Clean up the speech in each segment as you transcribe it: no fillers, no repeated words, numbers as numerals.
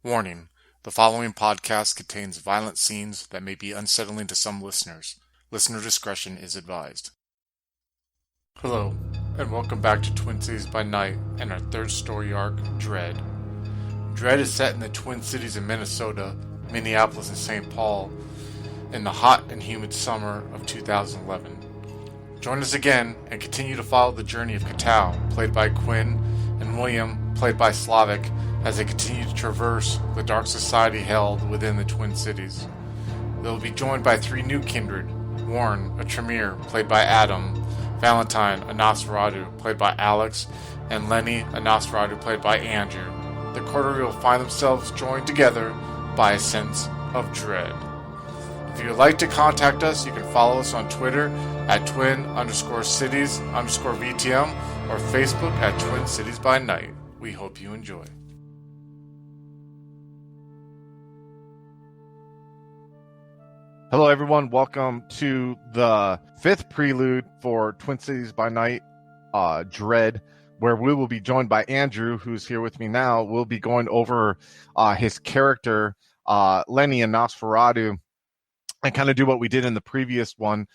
Warning: the following podcast contains violent scenes that may be unsettling to some listeners. Listener discretion is advised. Hello, and welcome back to Twin Cities by Night and our third story arc, Dread. Dread is set in the Twin Cities of Minnesota, Minneapolis, and St. Paul in the hot and humid summer of 2011. Join us again and continue to follow the journey of Katao, played by Quinn, and William, played by Slavic, as they continue to traverse the dark society held within the Twin Cities. They will be joined by three new kindred: Warren, a Tremere, played by Adam; Valentine, a Nosferatu, played by Alex; and Lenny, a Nosferatu, played by Andrew. The coterie will find themselves joined together by a sense of dread. If you would like to contact us, you can follow us on Twitter at twin_cities_VTM or Facebook at Twin Cities by Night. We hope you enjoy. Hello, everyone. Welcome to the fifth prelude for Twin Cities by Night, Dread, where we will be joined by Andrew, who's here with me now. We'll be going over his character, Lenny and Nosferatu, and kind of do what we did in the previous one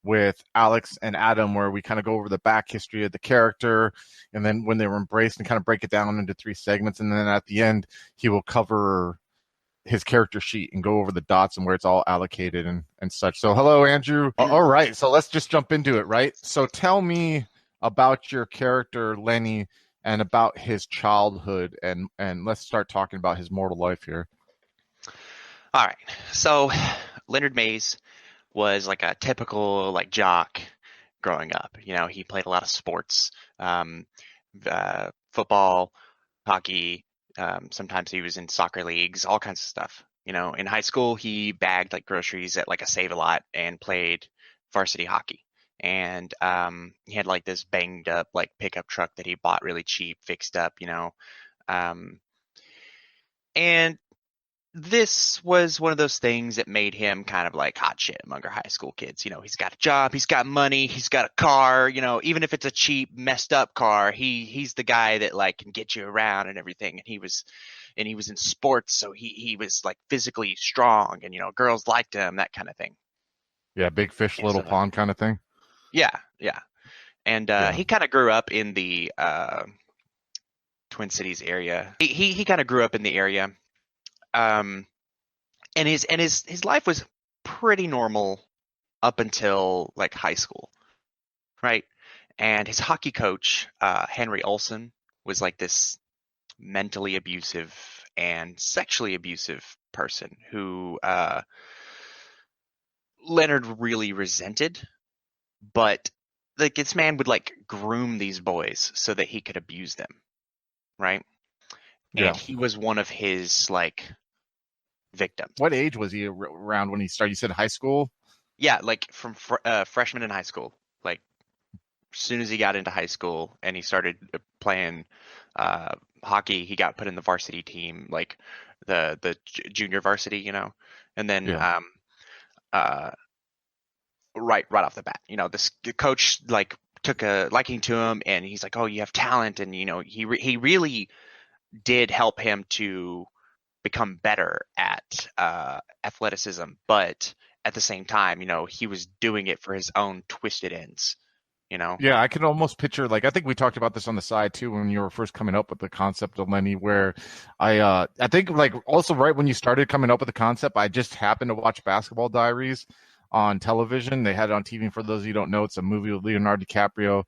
with Alex and Adam, where we kind of go over the back history of the character, and then when they were embraced, and kind of break it down into three segments. And then at the end, he will cover his character sheet and go over the dots and where it's all allocated and such. So hello, Andrew. All right, so let's just jump into it, right? So tell me about your character, Lenny, and about his childhood, and let's start talking about his mortal life here. All right. So Leonard Mays was like a typical jock growing up. You know, he played a lot of sports, football, hockey. Sometimes he was in soccer leagues, all kinds of stuff. You know, in high school, he bagged groceries at a Save-A-Lot and played varsity hockey. And he had this banged up pickup truck that he bought really cheap, fixed up, and this was one of those things that made him kind of hot shit among our high school kids. You know, he's got a job, he's got money, he's got a car, even if it's a cheap, messed up car, he's the guy that can get you around and everything. And he was in sports, so he was physically strong, and girls liked him, that kind of thing. Yeah, big fish, little pond kind of thing. Yeah. And he kind of grew up in the Twin Cities area. He kind of grew up in the area. And his life was pretty normal up until high school, right? And his hockey coach, Henry Olson, was this mentally abusive and sexually abusive person who Leonard really resented. But this man would groom these boys so that he could abuse them, right? Yeah. And he was one of his victims. What age was he around when he started? You said high school? Yeah, from freshman in high school. As soon as he got into high school and he started playing hockey, he got put in the varsity team, the junior varsity, and then right off the bat, this coach took a liking to him, and he's like, oh, you have talent, and he really did help him to become better at athleticism, but at the same time, he was doing it for his own twisted ends. Yeah, I can almost picture, I think we talked about this on the side too when you were first coming up with the concept of Lenny, where I think also right when you started coming up with the concept, I just happened to watch Basketball Diaries on television. They had it on TV. For those of you who don't know, it's a movie with Leonardo DiCaprio,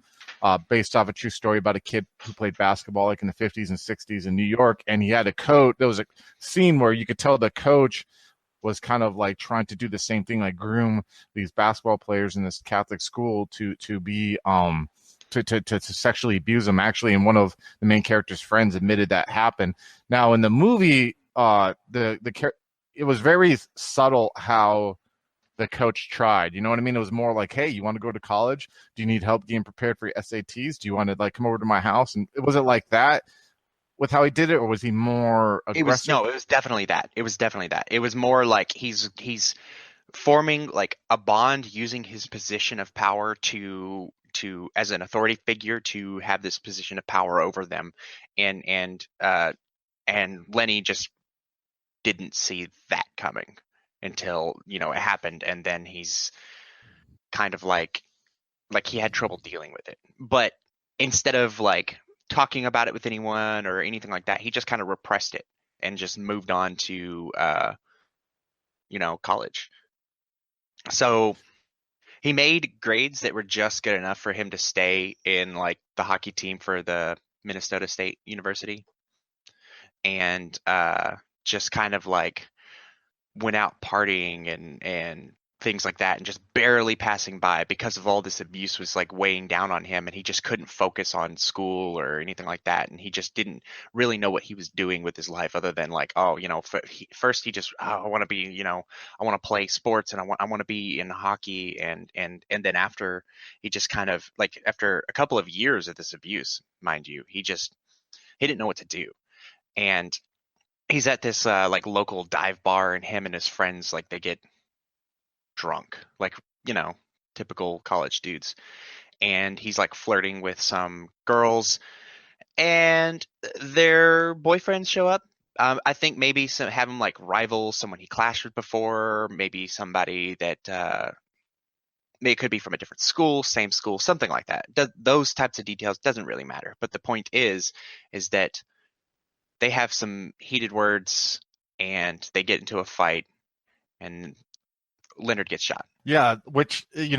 based off a true story about a kid who played basketball in the 50s and 60s in New York. And he had a coach. There was a scene where you could tell the coach was kind of trying to do the same thing, groom these basketball players in this Catholic school to be to sexually abuse them, actually. And one of the main character's friends admitted that happened. Now in the movie, it was very subtle how the coach tried. You know what I mean? It was more hey, you want to go to college? Do you need help getting prepared for your SATs? Do you want to come over to my house? And was it like that with how he did it, or was he more aggressive? It was definitely that. It was more he's forming a bond using his position of power to as an authority figure to have this position of power over them, and Lenny just didn't see that coming until, it happened, and then he's kind of like he had trouble dealing with it. But instead of like talking about it with anyone or anything like that, he just kind of repressed it and just moved on to college. So he made grades that were just good enough for him to stay in like the hockey team for the Minnesota State University, and just kind of like went out partying and things like that, and just barely passing by because of all this abuse was like weighing down on him, and he just couldn't focus on school or anything like that, and he just didn't really know what he was doing with his life other than like, first he just, I want to be, I want to play sports, and I want to be in hockey, and then after, he just kind of like, after a couple of years of this abuse, mind you, he didn't know what to do. And he's at this like local dive bar, and him and his friends, like, they get drunk, like, typical college dudes, and he's like flirting with some girls, and their boyfriends show up. I think maybe have him like rival someone he clashed with before, maybe somebody that it could be from a different school, same school, something like that. Those types of details doesn't really matter, but the point is that they have some heated words, and they get into a fight, and Leonard gets shot. Yeah, which, in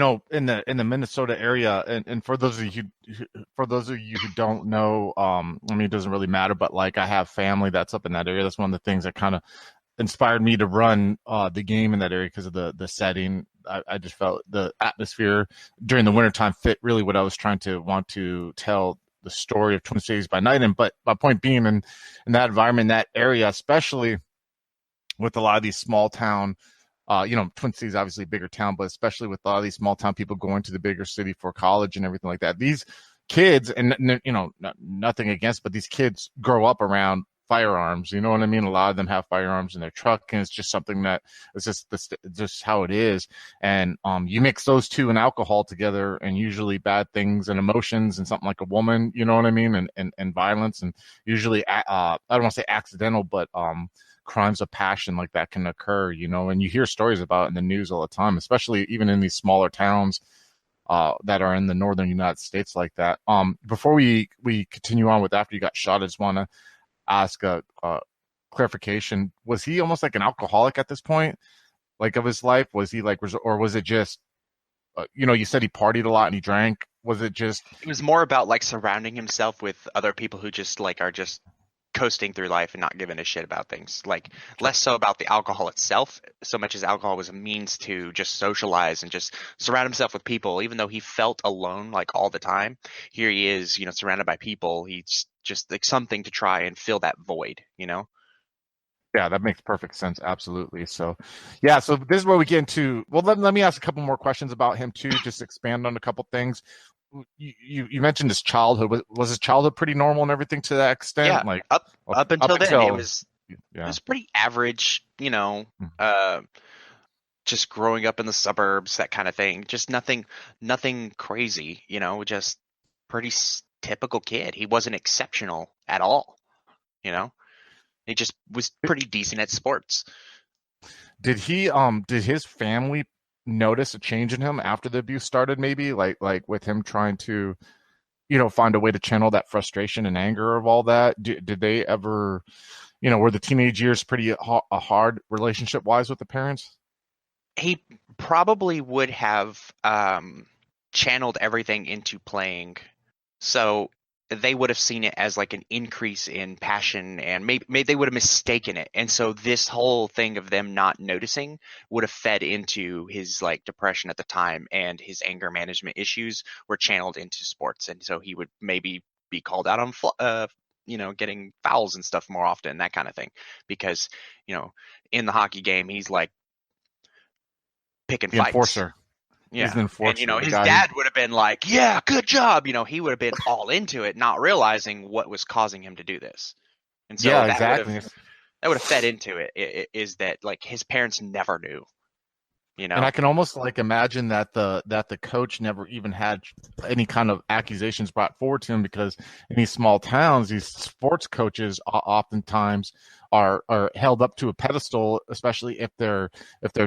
the Minnesota area, and for those of you who don't know, I mean, it doesn't really matter, but like, I have family that's up in that area. That's one of the things that kind of inspired me to run the game in that area, because of the setting. I just felt the atmosphere during the wintertime fit really what I was want to tell the story of Twin Cities by Night. And but my point being, in that environment, that area, especially with a lot of these small town, Twin Cities obviously a bigger town, but especially with a lot of these small town people going to the bigger city for college and everything like that, these kids, and nothing against, but these kids grow up around firearms. You know what I mean? A lot of them have firearms in their truck, and it's just something that is just how it is. And you mix those two and alcohol together, and usually bad things and emotions and something like a woman, you know what I mean, and violence, and usually I don't want to say accidental, but crimes of passion like that can occur, and you hear stories about it in the news all the time, especially even in these smaller towns that are in the northern United States like that. Before we continue on with after you got shot, I just want to ask a clarification. Was he almost like an alcoholic at this point, like, of his life? Was he like, or was it just, you said he partied a lot and he drank. Was it just? It was more about like surrounding himself with other people who just like are just coasting through life and not giving a shit about things. Like, less so about the alcohol itself, so much as alcohol was a means to just socialize and just surround himself with people. Even though he felt alone like all the time, here he is, surrounded by people. He's just like something to try and fill that void, Yeah, that makes perfect sense. Absolutely. So, yeah, so this is where we get into, well, let me ask a couple more questions about him too, just expand on a couple things. You mentioned his childhood. Was his childhood pretty normal and everything to that extent? Yeah, like up until then, it was pretty average, just growing up in the suburbs, that kind of thing. Just nothing crazy, just pretty typical kid. He wasn't exceptional at all, He just was pretty decent at sports. Did his family notice a change in him after the abuse started, maybe like with him trying to find a way to channel that frustration and anger of all that? Did they ever, were the teenage years pretty hard relationship wise with the parents? He probably would have channeled everything into playing, so they would have seen it as like an increase in passion, and maybe they would have mistaken it. And so this whole thing of them not noticing would have fed into his like depression at the time, and his anger management issues were channeled into sports. And so he would maybe be called out on, getting fouls and stuff more often, that kind of thing. Because, in the hockey game, he's like picking the fights. Enforcer. Yeah, he's an enforcer, and his dad would have been like, "Yeah, good job." He would have been all into it, not realizing what was causing him to do this. And so yeah, that exactly. That would have fed into it. Is that like his parents never knew, And I can almost like imagine that the coach never even had any kind of accusations brought forward to him, because in these small towns, these sports coaches oftentimes are held up to a pedestal, especially if their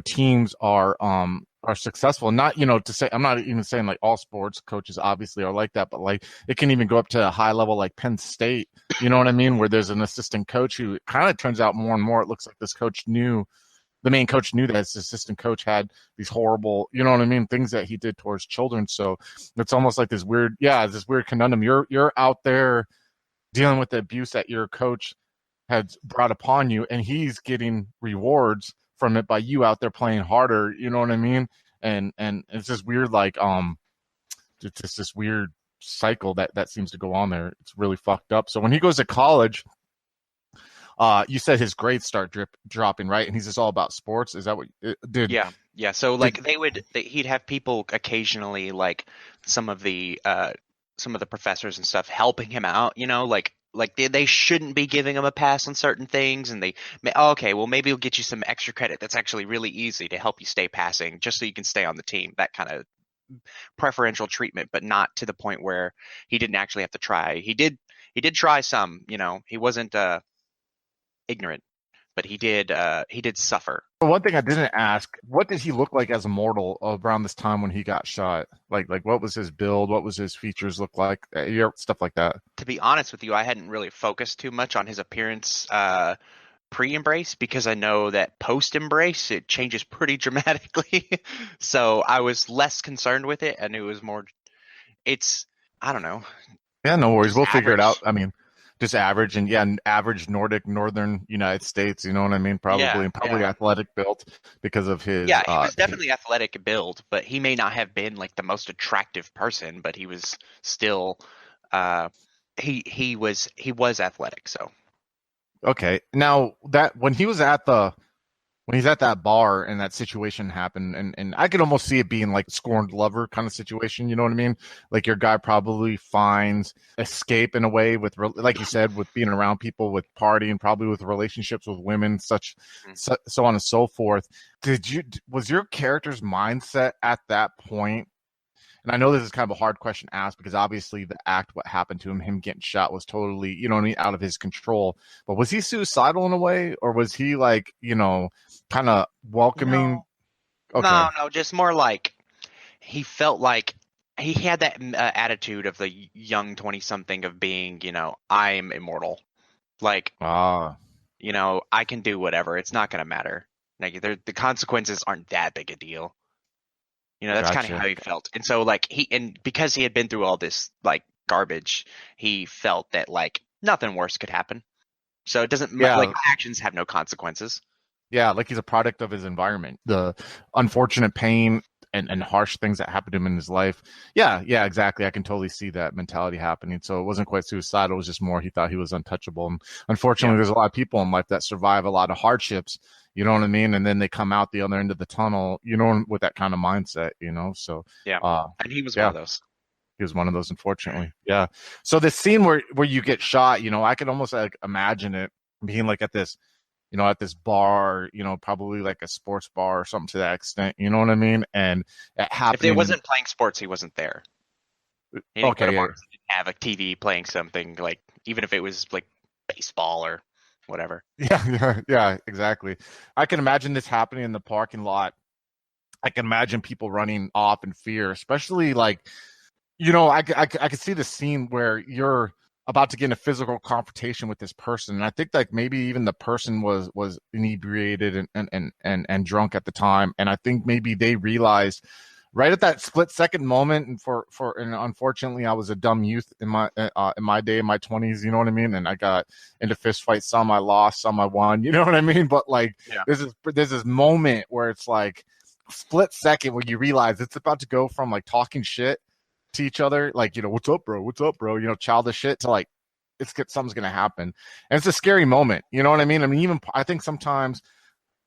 teams are successful. Not, to say, I'm not even saying like all sports coaches obviously are like that, but like it can even go up to a high level like Penn State, you know what I mean, where there's an assistant coach who kind of turns out more and more it looks like this coach knew, the main coach knew that his assistant coach had these horrible, you know what I mean, things that he did towards children. So it's almost like this weird conundrum. You're out there dealing with the abuse that your coach has brought upon you, and he's getting rewards from it by you out there playing harder, you know what I mean? And it's this weird, like, it's just this weird cycle that seems to go on there. It's really fucked up. So when he goes to college, you said his grades start dropping, right? And he's just all about sports. Is that what did? Yeah. So like he'd have people occasionally, like some of the professors and stuff helping him out, like they shouldn't be giving him a pass on certain things, and okay, well, maybe we'll get you some extra credit that's actually really easy to help you stay passing, just so you can stay on the team. That kind of preferential treatment, but not to the point where he didn't actually have to try. He did try some, he wasn't ignorant, but he did suffer. One thing I didn't ask, what did he look like as a mortal around this time when he got shot? Like what was his build? What was his features look like? Stuff like that. To be honest with you, I hadn't really focused too much on his appearance pre-embrace, because I know that post-embrace it changes pretty dramatically. So I was less concerned with it, and it was more, I don't know. Yeah, no worries. We'll figure it out. I mean, just average, and average Nordic, northern United States, you know what I mean? Probably athletic built because of his. Yeah, he was definitely athletic build, but he may not have been like the most attractive person, but he was still, he was athletic. So. Okay, now that when he's at that bar and that situation happened, and I could almost see it being like scorned lover kind of situation, you know what I mean? Like your guy probably finds escape in a way with, like you said, with being around people, with partying, probably with relationships with women, so on and so forth. Was your character's mindset at that point? And I know this is kind of a hard question to ask because obviously the act, what happened to him getting shot, was totally, you know what I mean, out of his control. But was he suicidal in a way, or was he like, kind of welcoming? No. Okay. No, just more like he felt like he had that attitude of the young 20-something of being, I'm immortal. Like, I can do whatever. It's not going to matter. Like, the consequences aren't that big a deal. That's kind of how he felt. And so like because he had been through all this like garbage, he felt that like nothing worse could happen. So it doesn't like my actions have no consequences. Yeah, like he's a product of his environment, the unfortunate pain and harsh things that happened to him in his life. Yeah, exactly. I can totally see that mentality happening. So it wasn't quite suicidal. It was just more he thought he was untouchable. And unfortunately, there's a lot of people in life that survive a lot of hardships, you know what I mean? And then they come out the other end of the tunnel, with that kind of mindset, So yeah, and he was one of those. He was one of those, unfortunately. Yeah. So the scene where you get shot, I could almost like imagine it being like at this bar, probably like a sports bar or something to that extent. You know what I mean? And it happened. If they wasn't playing sports, he wasn't there. He didn't didn't have a TV playing something, like even if it was like baseball or whatever. Yeah, exactly. I can imagine this happening in the parking lot. I can imagine people running off in fear, especially like, I could see the scene where you're about to get in a physical confrontation with this person. And I think like maybe even the person was inebriated and drunk at the time. And I think maybe they realized right at that split second moment, and unfortunately I was a dumb youth in my day, in my 20s, you know what I mean? And I got into fist fights, some I lost, some I won, you know what I mean? But like there's this moment where it's like split second where you realize it's about to go from like talking shit to each other, like, what's up bro, childish shit, to like something's gonna happen. And it's a scary moment, you know what I mean? I mean, even I think sometimes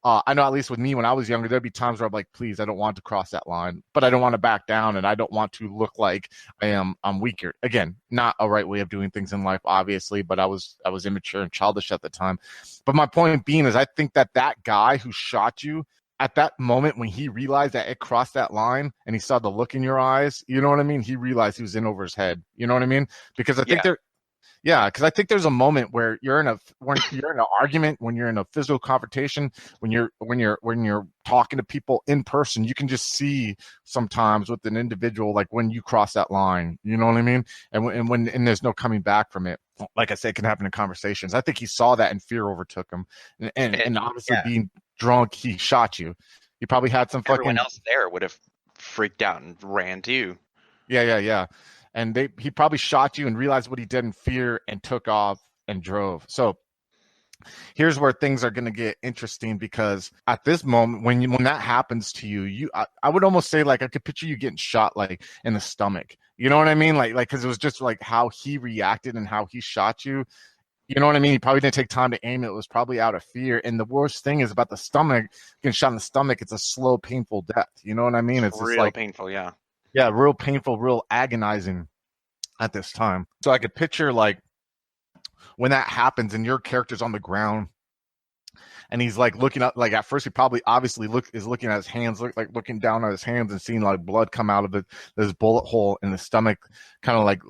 I know, at least with me when I was younger, there'd be times where I'm like, please, I don't want to cross that line, but I don't want to back down, and I don't want to look like I'm weaker. Again, not a right way of doing things in life, obviously, but I was immature and childish at the time. But my point being is I think that guy who shot you, at that moment when he realized that it crossed that line and he saw the look in your eyes, you know what I mean? He realized he was in over his head. You know what I mean? Because I think Yeah, because I think there's a moment where when you're in an argument, when you're in a physical confrontation, when you're talking to people in person, you can just see sometimes with an individual, like when you cross that line, you know what I mean? And there's no coming back from it. Like I said, it can happen in conversations. I think he saw that and fear overtook him, and obviously Yeah. being drunk, he shot you. He probably had some Everyone fucking else there would have freaked out and ran too. yeah. And he probably shot you and realized what he did in fear and took off and drove. So here's where things are going to get interesting, because at this moment, when that happens to you, I would almost say, like, I could picture you getting shot like in the stomach. You know what I mean? Like because it was just like how he reacted and how he shot you. You know what I mean? He probably didn't take time to aim it. It was probably out of fear. And the worst thing is about the stomach, getting shot in the stomach, it's a slow, painful death. You know what I mean? It's just Real like, painful, yeah. yeah, real painful, real agonizing at this time. So I could picture, like, when that happens and your character's on the ground and he's like looking up, like at first he probably obviously is looking at his hands, looking down at his hands and seeing like blood come out of it, this bullet hole in the stomach, kind of like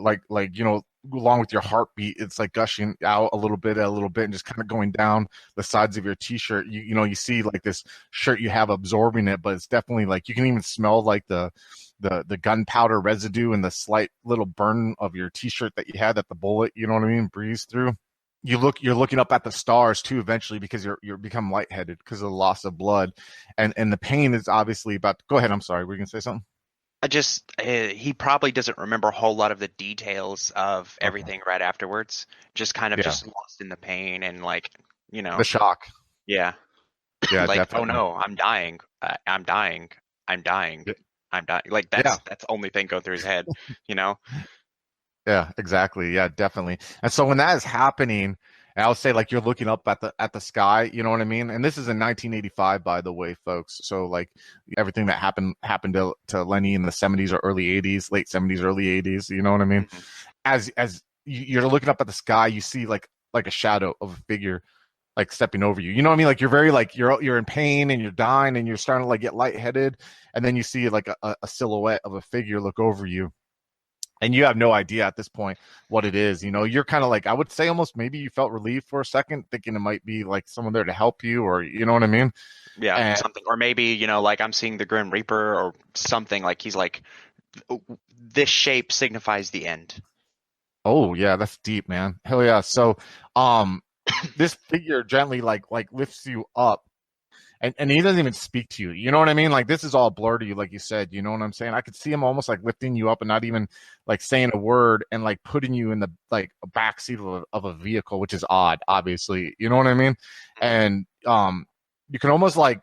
along with your heartbeat, it's like gushing out a little bit and just kind of going down the sides of your t-shirt. You see like this shirt you have absorbing it, but it's definitely like you can even smell like the gunpowder residue and the slight little burn of your t-shirt that you had that the bullet, you know what I mean, breezed through. You're looking up at the stars too eventually, because you're become lightheaded because of the loss of blood, and the pain is obviously about to, go ahead, I'm sorry, were you gonna say something? He probably doesn't remember a whole lot of the details of everything right afterwards. Just kind of just lost in the pain and like, The shock. yeah. Yeah, Like, definitely. oh no, I'm dying. I'm dying. I'm dying. Yeah. I'm dying. Like that's the only thing going through his head, you know? Yeah, exactly. Yeah, definitely. And so when that is happening, and I'll say, like, you're looking up at the sky, you know what I mean? And this is in 1985, by the way, folks. So like everything that happened to Lenny in the 70s or early 80s, late 70s, early 80s, you know what I mean? Mhm. As you're looking up at the sky, you see like a shadow of a figure like stepping over you. You know what I mean? Like you're very like you're in pain and you're dying and you're starting to like get lightheaded, and then you see like a silhouette of a figure look over you, and you have no idea at this point what it is. You're kind of like, I would say almost maybe you felt relieved for a second, thinking it might be like someone there to help you, or you know what I mean? Yeah, And something. Or maybe, like I'm seeing the Grim Reaper or something, like he's like, this shape signifies the end. oh yeah, that's deep, man. Hell yeah. So this figure gently like lifts you up, and he doesn't even speak to you. You know what I mean? Like this is all blurred to you, like you said. You know what I'm saying? I could see him almost like lifting you up and not even like saying a word, and like putting you in the like back seat of a vehicle, which is odd, obviously. You know what I mean? And you can almost like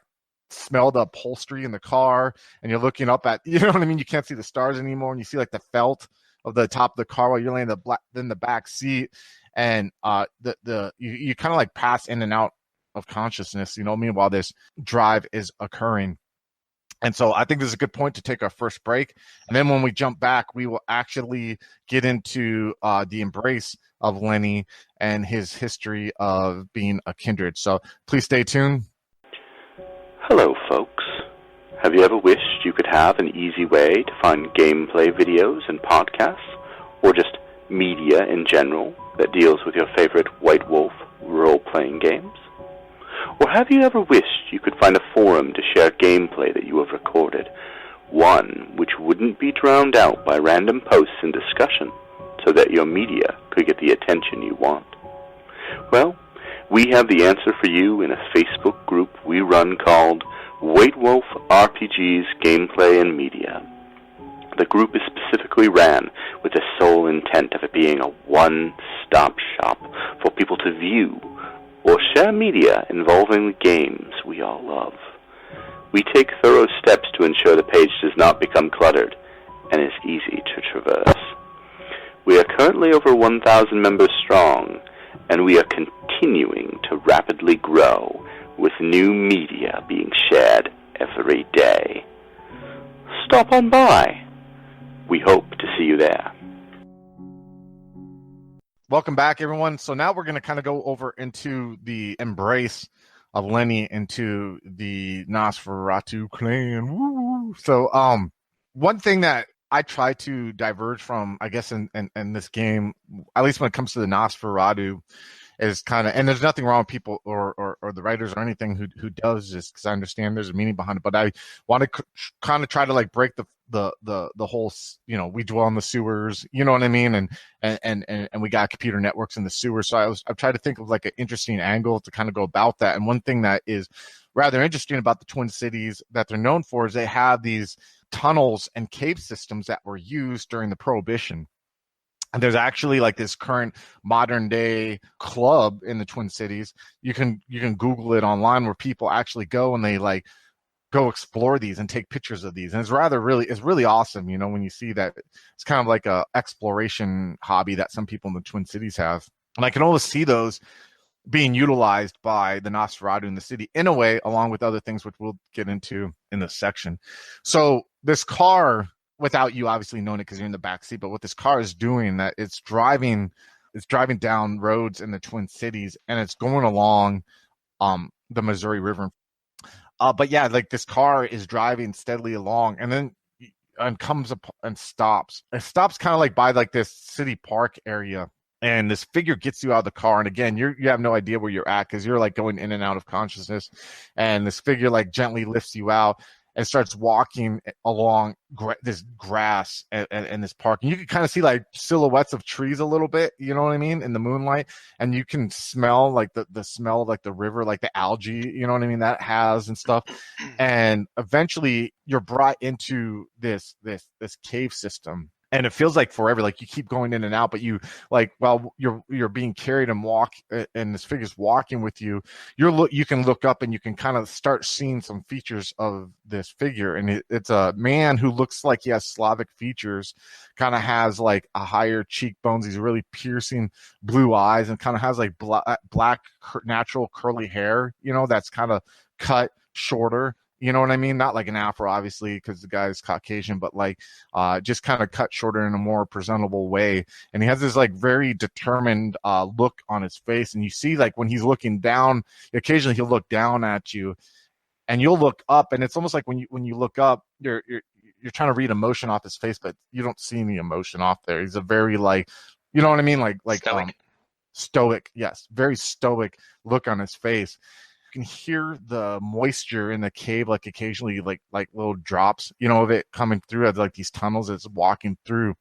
smell the upholstery in the car, and you're looking up at, you know what I mean? You can't see the stars anymore, and you see like the felt of the top of the car while you're laying in the back seat, and you kind of like pass in and out of consciousness, meanwhile this drive is occurring. And so I think this is a good point to take our first break. And then when we jump back, we will actually get into the embrace of Lenny and his history of being a kindred. So please stay tuned. Hello, folks. Have you ever wished you could have an easy way to find gameplay videos and podcasts, or just media in general that deals with your favorite White Wolf role-playing games? Or have you ever wished you could find a forum to share gameplay that you have recorded, one which wouldn't be drowned out by random posts and discussion, so that your media could get the attention you want? Well, we have the answer for you in a Facebook group we run called White Wolf RPGs Gameplay and Media. The group is specifically ran with the sole intent of it being a one-stop shop for people to view or share media involving the games we all love. We take thorough steps to ensure the page does not become cluttered and is easy to traverse. We are currently over 1,000 members strong, and we are continuing to rapidly grow, with new media being shared every day. Stop on by. We hope to see you there. Welcome back, everyone. So now we're going to kind of go over into the embrace of Lenny into the Nosferatu clan. Woo! So one thing that I try to diverge from, I guess, in this game, at least when it comes to the Nosferatu, is kind of, and there's nothing wrong with people or the writers or anything who does this, because I understand there's a meaning behind it, but I want to kind of try to like break the whole, we dwell in the sewers, you know what I mean, and we got computer networks in the sewers. So I've tried to think of like an interesting angle to kind of go about that. And one thing that is rather interesting about the Twin Cities that they're known for is they have these tunnels and cave systems that were used during the Prohibition. And there's actually like this current modern day club in the Twin Cities. You can Google it online, where people actually go and they like go explore these and take pictures of these. And it's really awesome, when you see that. It's kind of like a exploration hobby that some people in the Twin Cities have. And I can only see those being utilized by the Nosferatu in the city in a way, along with other things, which we'll get into in this section. So this car, without you obviously knowing it because you're in the back seat, but what this car is doing, that it's driving down roads in the Twin Cities, and it's going along the Missouri River. But yeah, like this car is driving steadily along, and then comes up and stops. It stops kind of like by like this city park area. And this figure gets you out of the car, and again, you have no idea where you're at because you're like going in and out of consciousness. And this figure like gently lifts you out and starts walking along this grass and this park. And you can kind of see like silhouettes of trees a little bit, you know what I mean, in the moonlight. And you can smell like the smell of like the river, like the algae, you know what I mean, that has and stuff. And eventually you're brought into this cave system. And it feels like forever, like you keep going in and out, but you like, while you're being carried and and this figure's walking with you, you can look up and you can kind of start seeing some features of this figure. And it's a man who looks like he has Slavic features, kind of has like a higher cheekbones. He's really piercing blue eyes and kind of has like black natural curly hair, that's kind of cut shorter. You know what I mean? Not like an afro, obviously, because the guy's Caucasian, but like just kind of cut shorter in a more presentable way. And he has this like very determined look on his face. And you see like when he's looking down, occasionally he'll look down at you, and you'll look up, and it's almost like when you look up, you're trying to read emotion off his face, but you don't see any emotion off there. He's a very like, you know what I mean? Like stoic. Stoic, yes, very stoic look on his face. Can hear the moisture in the cave, like occasionally like little drops, of it coming through as like these tunnels it's walking through.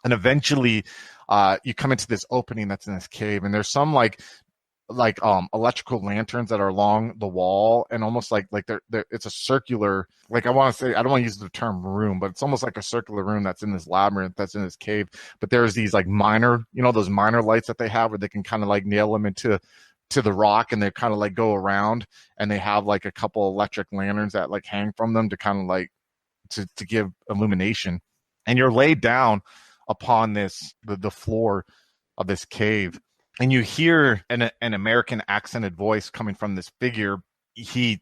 And eventually you come into this opening that's in this cave, and there's some like electrical lanterns that are along the wall, and almost like they're it's a circular, like I want to say, I don't want to use the term room, but it's almost like a circular room that's in this labyrinth, that's in this cave. But there's these like minor, those minor lights that they have where they can kind of like nail them into the rock, and they kind of like go around, and they have like a couple electric lanterns that like hang from them to kind of like to give illumination. And you're laid down upon the floor of this cave, and you hear an American accented voice coming from this figure. You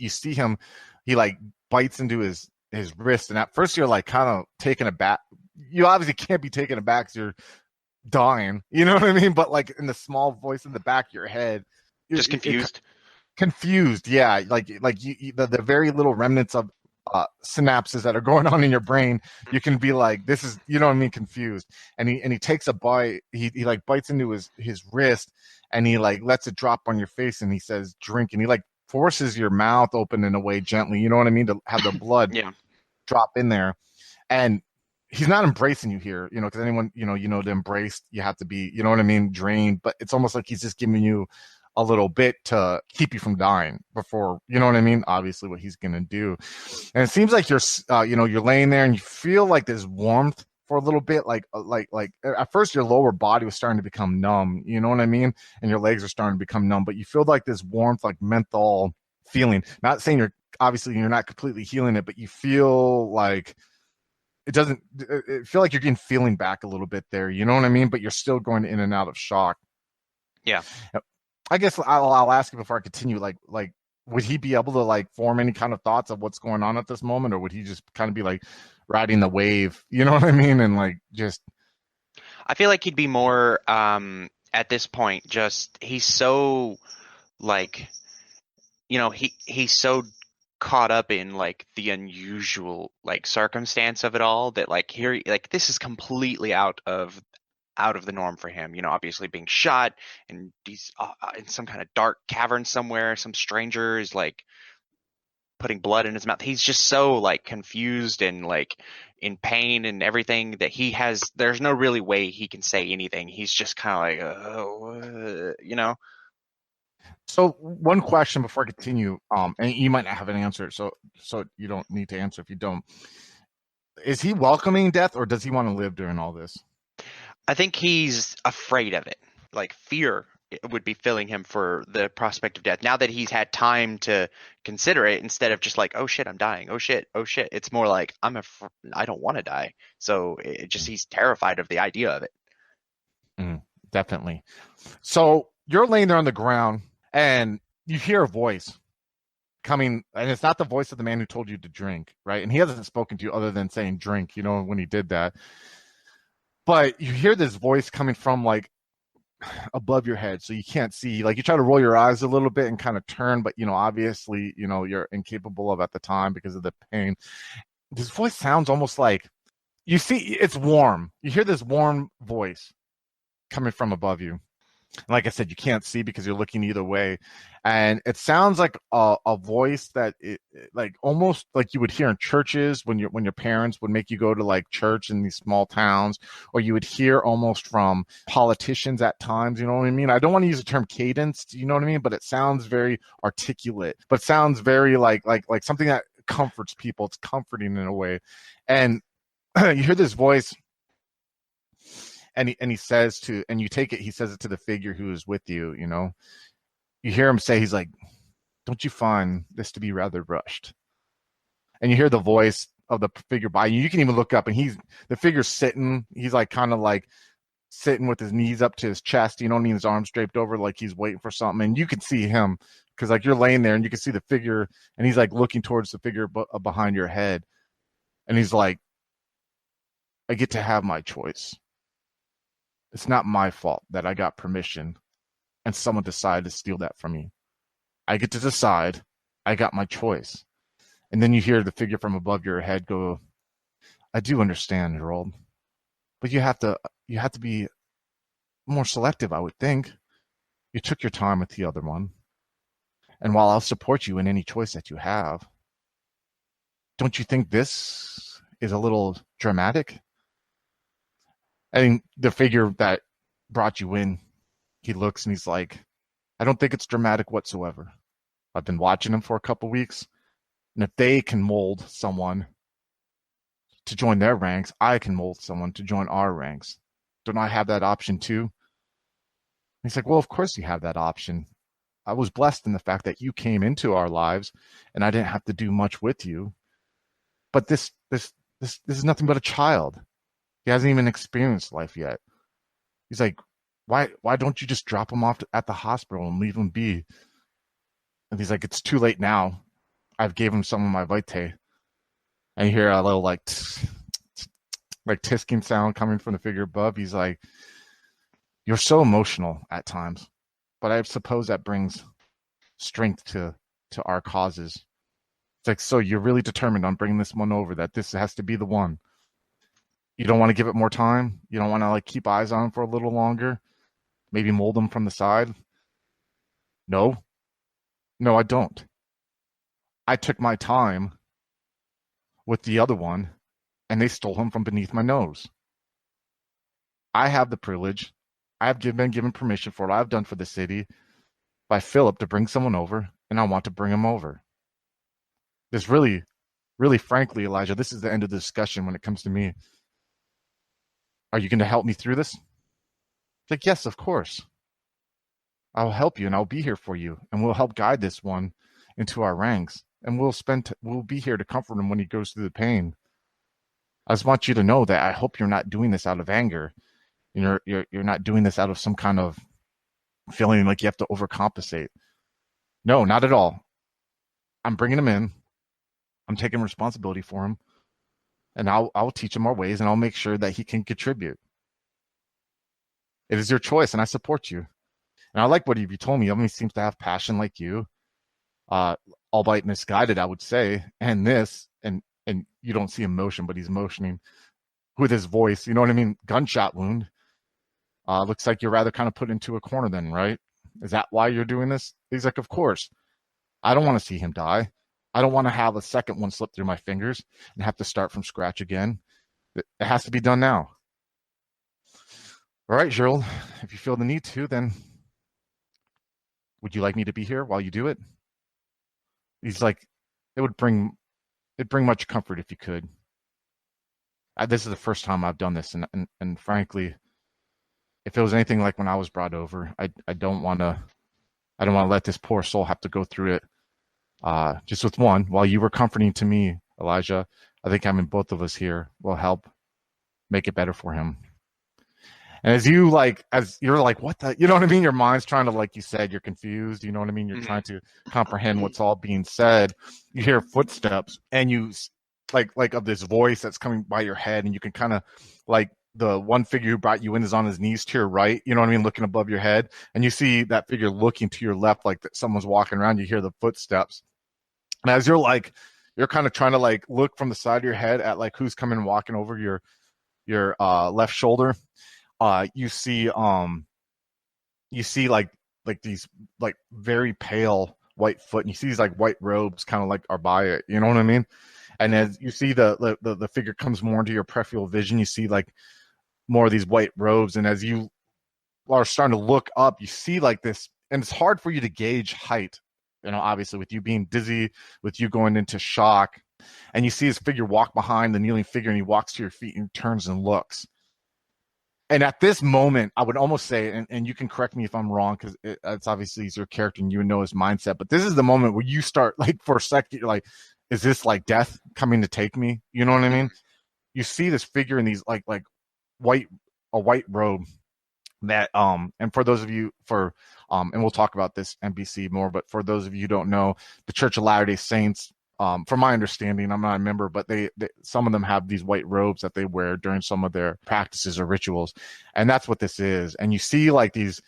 see him, he like bites into his wrist, and at first you're like kind of taken aback. You obviously can't be taken aback because you're dying, you know what I mean? But like in the small voice in the back of your head, just confused, yeah, like the very little remnants of synapses that are going on in your brain, you can be like, this is, you know what I mean, confused. And he takes a bite, he like bites into his wrist, and he like lets it drop on your face, and he says drink, and he like forces your mouth open in a way gently, you know what I mean, to have the blood drop in there. And he's not embracing you here, because anyone, to embrace, you have to be, you know what I mean, drained. But it's almost like he's just giving you a little bit to keep you from dying before, you know what I mean, obviously what he's going to do. And it seems like you're laying there, and you feel like there's warmth for a little bit, like at first your lower body was starting to become numb, you know what I mean? And your legs are starting to become numb, but you feel like this warmth, like menthol feeling. Not saying you're not completely healing it, but you feel like it feel like you're getting feeling back a little bit there, you know what I mean? But you're still going in and out of shock. Yeah. I guess I'll ask you before I continue, like would he be able to like form any kind of thoughts of what's going on at this moment, or would he just kind of be like riding the wave, you know what I mean? And like just, I feel like he'd be more at this point, just he's so like, he's so caught up in like the unusual like circumstance of it all, that like here, like this is completely out of the norm for him. Obviously being shot, and he's in some kind of dark cavern somewhere. Some stranger is like putting blood in his mouth. He's just so like confused and like in pain and everything that there's no really way he can say anything. He's just kind of like, So one question before I continue, and you might not have an answer, so you don't need to answer if you don't. Is he welcoming death, or does he want to live during all this? I think he's afraid of it. Like fear would be filling him for the prospect of death. Now that he's had time to consider it, instead of just like, oh shit, I'm dying. Oh shit. It's more like I don't want to die. So he's terrified of the idea of it. Definitely. So you're laying there on the ground, and you hear a voice coming, and it's not the voice of the man who told you to drink, right? And he hasn't spoken to you other than saying drink, when he did that. But you hear this voice coming from like above your head, so you can't see. Like you try to roll your eyes a little bit and kind of turn, but obviously, you're incapable of at the time because of the pain. This voice sounds almost like, you see, it's warm. You hear this warm voice coming from above you. Like I said, you can't see because you're looking either way, and it sounds like a voice that like almost like you would hear in churches when your parents would make you go to like church in these small towns, or you would hear almost from politicians at times. You know what I mean? I don't want to use the term cadence. You know what I mean? But it sounds very articulate, but sounds very like something that comforts people. It's comforting in a way, and you hear this voice. And he says and you take it, he says it to the figure who is with you, You hear him say, he's like, don't you find this to be rather rushed? And you hear the voice of the figure by you. You can even look up, and the figure's sitting. He's like kind of like sitting with his knees up to his chest, you know what I mean? His arms draped over like he's waiting for something. And you can see him because like you're laying there and you can see the figure, and he's like looking towards the figure behind your head. And he's like, I get to have my choice. It's not my fault that I got permission and someone decided to steal that from me. I get to decide. I got my choice. And then you hear the figure from above your head go, I do understand, Harold, but you have to be more selective, I would think. You took your time with the other one. And while I'll support you in any choice that you have, don't you think this is a little dramatic? And the figure that brought you in, he looks and he's like, I don't think it's dramatic whatsoever. I've been watching him for a couple weeks, and if they can mold someone to join their ranks, I can mold someone to join our ranks. Don't I have that option too? He's like, well, of course you have that option. I was blessed in the fact that you came into our lives, and I didn't have to do much with you. But this is nothing but a child. He hasn't even experienced life yet. He's like, why don't you just drop him off at the hospital and leave him be? And he's like, it's too late now. I've gave him some of my vitae. And you hear a little like tisking sound coming from the figure above. He's like, you're so emotional at times, but I suppose that brings strength to our causes. It's like, so you're really determined on bringing this one over, that this has to be the one. You don't want to give it more time? You don't want to like keep eyes on him for a little longer? Maybe mold him from the side? No, I don't. I took my time with the other one, and they stole him from beneath my nose. I have the privilege. I have been given permission for what I've done for the city by Philip to bring someone over, and I want to bring him over. This really, really frankly, Elijah, this is the end of the discussion when it comes to me. Are you going to help me through this? It's like, yes, of course. I'll help you, and I'll be here for you, and we'll help guide this one into our ranks, and we'll be here to comfort him when he goes through the pain. I just want you to know that I hope you're not doing this out of anger. You're not doing this out of some kind of feeling like you have to overcompensate. No, not at all. I'm bringing him in. I'm taking responsibility for him. And I'll teach him our ways, and I'll make sure that he can contribute. It is your choice, and I support you. And I like what you told me. He seems to have passion like you. albeit misguided, I would say. And this, and you don't see him motion, but he's motioning with his voice. You know what I mean? Gunshot wound. Looks like you're rather kind of put into a corner then, right? Is that why you're doing this? He's like, of course. I don't want to see him die. I don't want to have a second one slip through my fingers and have to start from scratch again. It has to be done now. All right, Gerald, if you feel the need to, then would you like me to be here while you do it? He's like, it'd bring much comfort if you could. This is the first time I've done this, and frankly, if it was anything like when I was brought over, I don't want to let this poor soul have to go through it. Just with one, while you were comforting to me, Elijah, I think having both of us here will help make it better for him. And as you're like, what the, you know what I mean? Your mind's trying to, like you said, you're confused. You know what I mean? You're trying to comprehend what's all being said. You hear footsteps, and you like of this voice that's coming by your head, and you can kind of like the one figure who brought you in is on his knees to your right. You know what I mean? Looking above your head, and you see that figure looking to your left, like that someone's walking around. You hear the footsteps, and as you're kind of trying to like look from the side of your head at like who's coming walking over your left shoulder. You see like these like very pale white foot, and you see these like white robes kind of like are by it, you know what I mean? And as you see the figure comes more into your peripheral vision, you see like more of these white robes, and as you are starting to look up, you see like this, and it's hard for you to gauge height, you know, obviously with you being dizzy, with you going into shock, and you see his figure walk behind the kneeling figure, and he walks to your feet and turns and looks. And at this moment, I would almost say, and you can correct me if I'm wrong, because it's obviously he's your character and you know his mindset, but this is the moment where you start, like, for a second, you're like, is this like death coming to take me? You know what I mean? You see this figure in these like white robe that and for those of you and we'll talk about this NBC more, but for those of you who don't know, the Church of Latter-day Saints, from my understanding, I'm not a member, but they some of them have these white robes that they wear during some of their practices or rituals, and that's what this is. And you see like the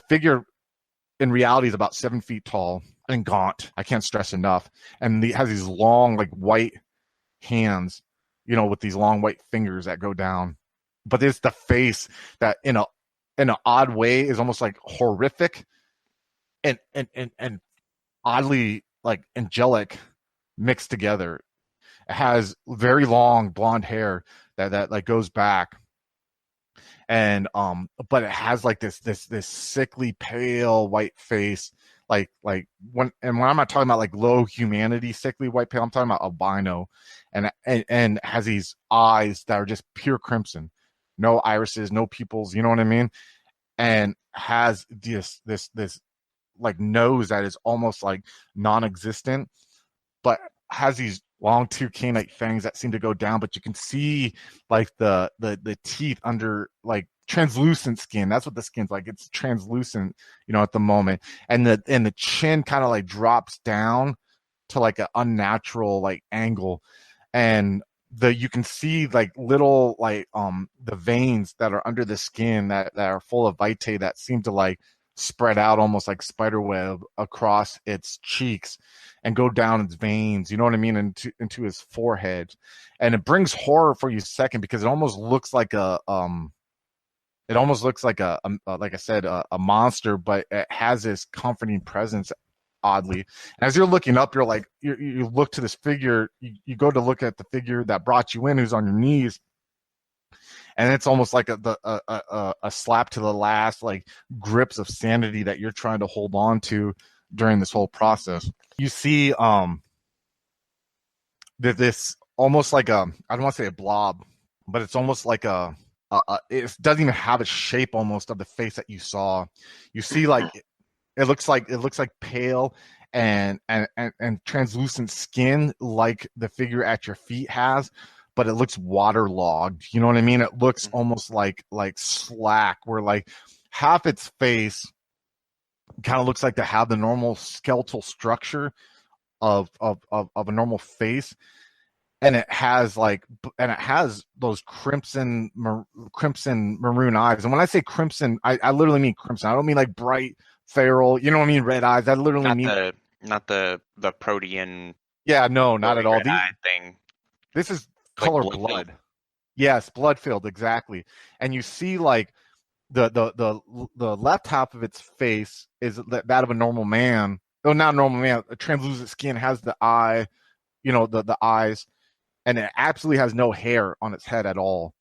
figure in reality is about 7 feet tall and gaunt. I can't stress enough. And he has these long like white hands, you know, with these long white fingers that go down. But it's the face that in an odd way is almost like horrific and oddly like angelic mixed together. It has very long blonde hair that like goes back, and but it has like this sickly pale white face, like when I'm not talking about like low humanity sickly white pale, I'm talking about albino, and has these eyes that are just pure crimson, no irises, no pupils, you know what I mean, and has this like nose that is almost like non-existent, but has these long two canine fangs that seem to go down, but you can see like the teeth under like translucent skin. That's what the skin's like. It's translucent, you know, at the moment. And the chin kind of like drops down to like an unnatural like angle. And you can see like little like the veins that are under the skin that are full of vitae that seem to like spread out almost like spider web across its cheeks and go down its veins, you know what I mean, into his forehead. And it brings horror for you a second, because it almost looks like like I said, a monster, but it has this comforting presence, oddly. And as you're looking up, you're like, you look to this figure, you go to look at the figure that brought you in, who's on your knees, and it's almost like a slap to the last like grips of sanity that you're trying to hold on to during this whole process. You see this almost like I don't want to say a blob, but it's almost like it doesn't even have a shape almost of the face that you saw. You see like it looks like pale and translucent skin like the figure at your feet has, but it looks waterlogged. You know what I mean? It looks almost like slack, where like half its face kind of looks like to have the normal skeletal structure of a normal face, and it has those crimson maroon eyes. And when I say crimson, I literally mean crimson. I don't mean like bright feral, you know what I mean, red eyes. I literally mean Not the protean. Yeah, no, not at all. red eye thing. This is Like color blood-filled. blood. Yes, blood filled, exactly. And you see like the left half of its face is that of a normal man. Oh, not a normal man. A translucent skin, has the eye, the eyes, and it absolutely has no hair on its head at all.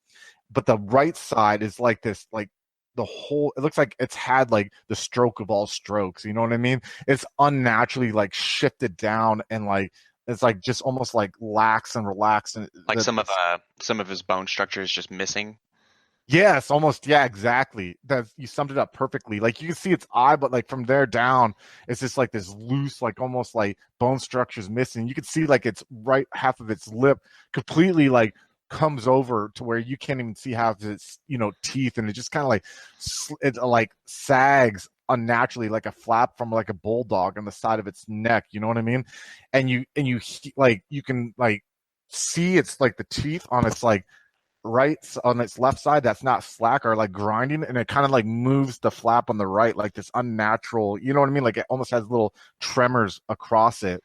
But the right side is like this, like the whole. It looks like it's had like the stroke of all strokes. You know what I mean? It's unnaturally like shifted down, and like it's like just almost like lax and relaxed, and like some of his bone structure is just missing. Yes, almost. Yeah, exactly. That you summed it up perfectly. Like you can see its eye, but like from there down, it's just like this loose, like almost like bone structure's missing. You can see like its right half of its lip completely like comes over to where you can't even see half of its teeth, and it just kind of like it like sags unnaturally like a flap from like a bulldog on the side of its neck. You know what I mean? And you like you can like see it's like the teeth on its like right on its left side that's not slack or like grinding, and it kind of like moves the flap on the right like this unnatural, you know what I mean, like it almost has little tremors across it,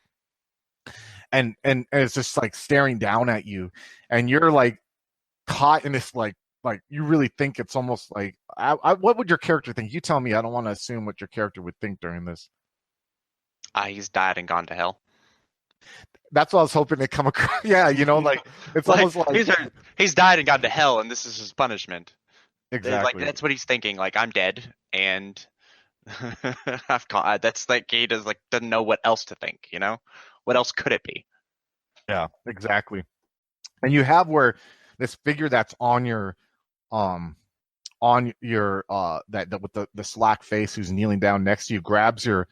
and it's just like staring down at you, and you're like caught in this like you really think it's almost like what would your character think? You tell me. I don't want to assume what your character would think during this. He's died and gone to hell. That's what I was hoping to come across. Yeah, like it's like, almost like he's died and gone to hell, and this is his punishment. Exactly. Like that's what he's thinking. Like, I'm dead, and I've gone. That's like he doesn't know what else to think. What else could it be? Yeah, exactly. And you have where this figure that's on your that with the slack face, who's kneeling down next to you, grabs your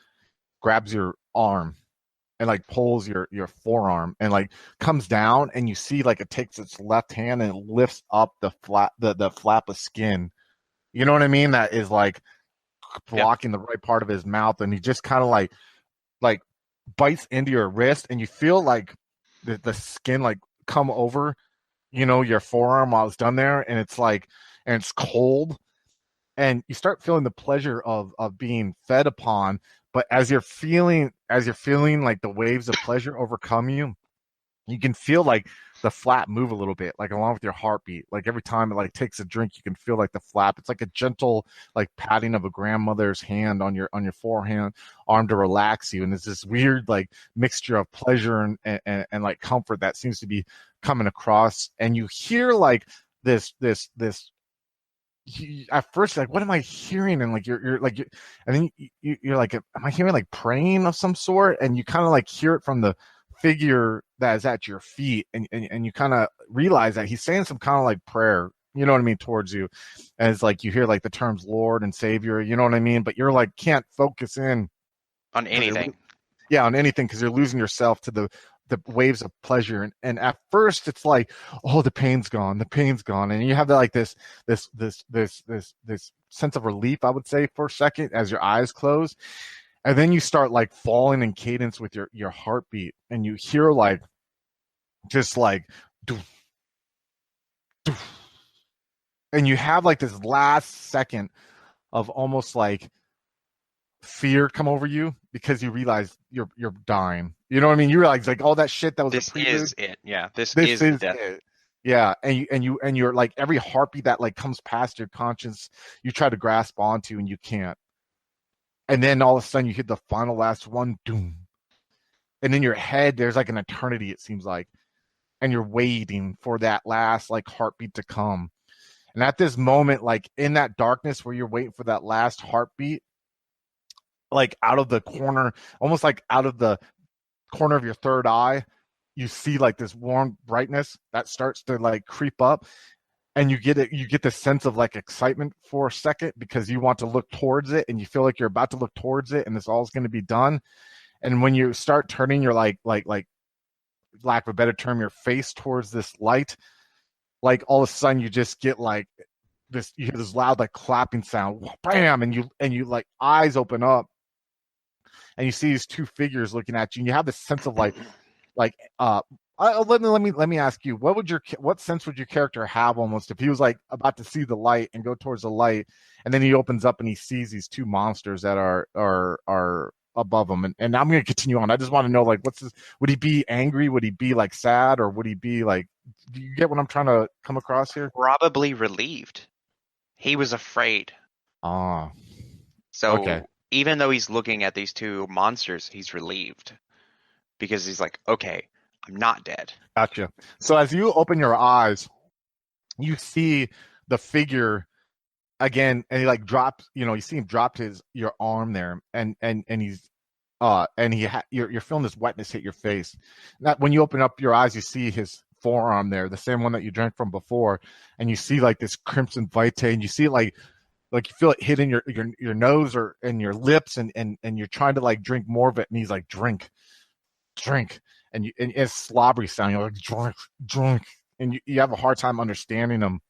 arm and like pulls your forearm and like comes down, and you see like it takes its left hand and it lifts up the flap of skin. You know what I mean? That is like blocking the right part of his mouth, and he just kind of like bites into your wrist, and you feel like the skin like come over, your forearm while it's done there, and it's like, and it's cold, and you start feeling the pleasure of being fed upon. But as you're feeling like the waves of pleasure overcome you, you can feel like the flap move a little bit, like along with your heartbeat. Like every time it like takes a drink, you can feel like the flap. It's like a gentle like patting of a grandmother's hand on your forearm to relax you. And it's this weird like mixture of pleasure and like comfort that seems to be coming across. And you hear like this at first, like, what am I hearing? And like you're like, and then you're like, am I hearing like praying of some sort? And you kind of like hear it from the figure that is at your feet, and you kind of realize that he's saying some kind of like prayer, you know what I mean, towards you. And it's like you hear like the terms Lord and Savior, you know what I mean, but you're like can't focus in on anything. On anything, because you're losing yourself to the waves of pleasure. And at first it's like, oh, the pain's gone, and you have like this sense of relief, I would say, for a second as your eyes close. And then you start like falling in cadence with your heartbeat, and you hear like just like doof, doof. And you have like this last second of almost like fear come over you, because you realize you're dying. You know what I mean? You realize like all that shit that was this is it. Yeah, this is death. It. Yeah, and you're like, every heartbeat that like comes past your conscience, you try to grasp onto, and you can't. And then all of a sudden you hit the final last one, doom. And in your head there's like an eternity, it seems like, and you're waiting for that last like heartbeat to come. And at this moment, like in that darkness where you're waiting for that last heartbeat, like out of the corner, almost like out of the corner of your third eye, you see like this warm brightness that starts to like creep up, and you get this sense of like excitement for a second, because you want to look towards it, and you feel like you're about to look towards it, and this all is going to be done. And when you start turning your like lack of a better term, your face towards this light, like all of a sudden you just get like this, you hear this loud like clapping sound, bam, and you like eyes open up, and you see these two figures looking at you, and you have this sense of let me ask you, what sense would your character have almost if he was like about to see the light and go towards the light, and then he opens up and he sees these two monsters that are above him, and I'm going to continue on. I just want to know, like, would he be angry? Would he be like sad, or would he be like? Do you get what I'm trying to come across here? Probably relieved. He was afraid. Ah, So okay. even though he's looking at these two monsters, he's relieved because he's like, okay, I'm not dead. Gotcha. So as you open your eyes, you see the figure again, and he like drops. You see him drop your arm there, and he's you're feeling this wetness hit your face. That when you open up your eyes, you see his forearm there, the same one that you drank from before, and you see like this crimson vitae, and you see like you feel it hitting your nose or and your lips, and you're trying to like drink more of it, and he's like drink, and it's slobbery sound. You're like drink, and you have a hard time understanding him,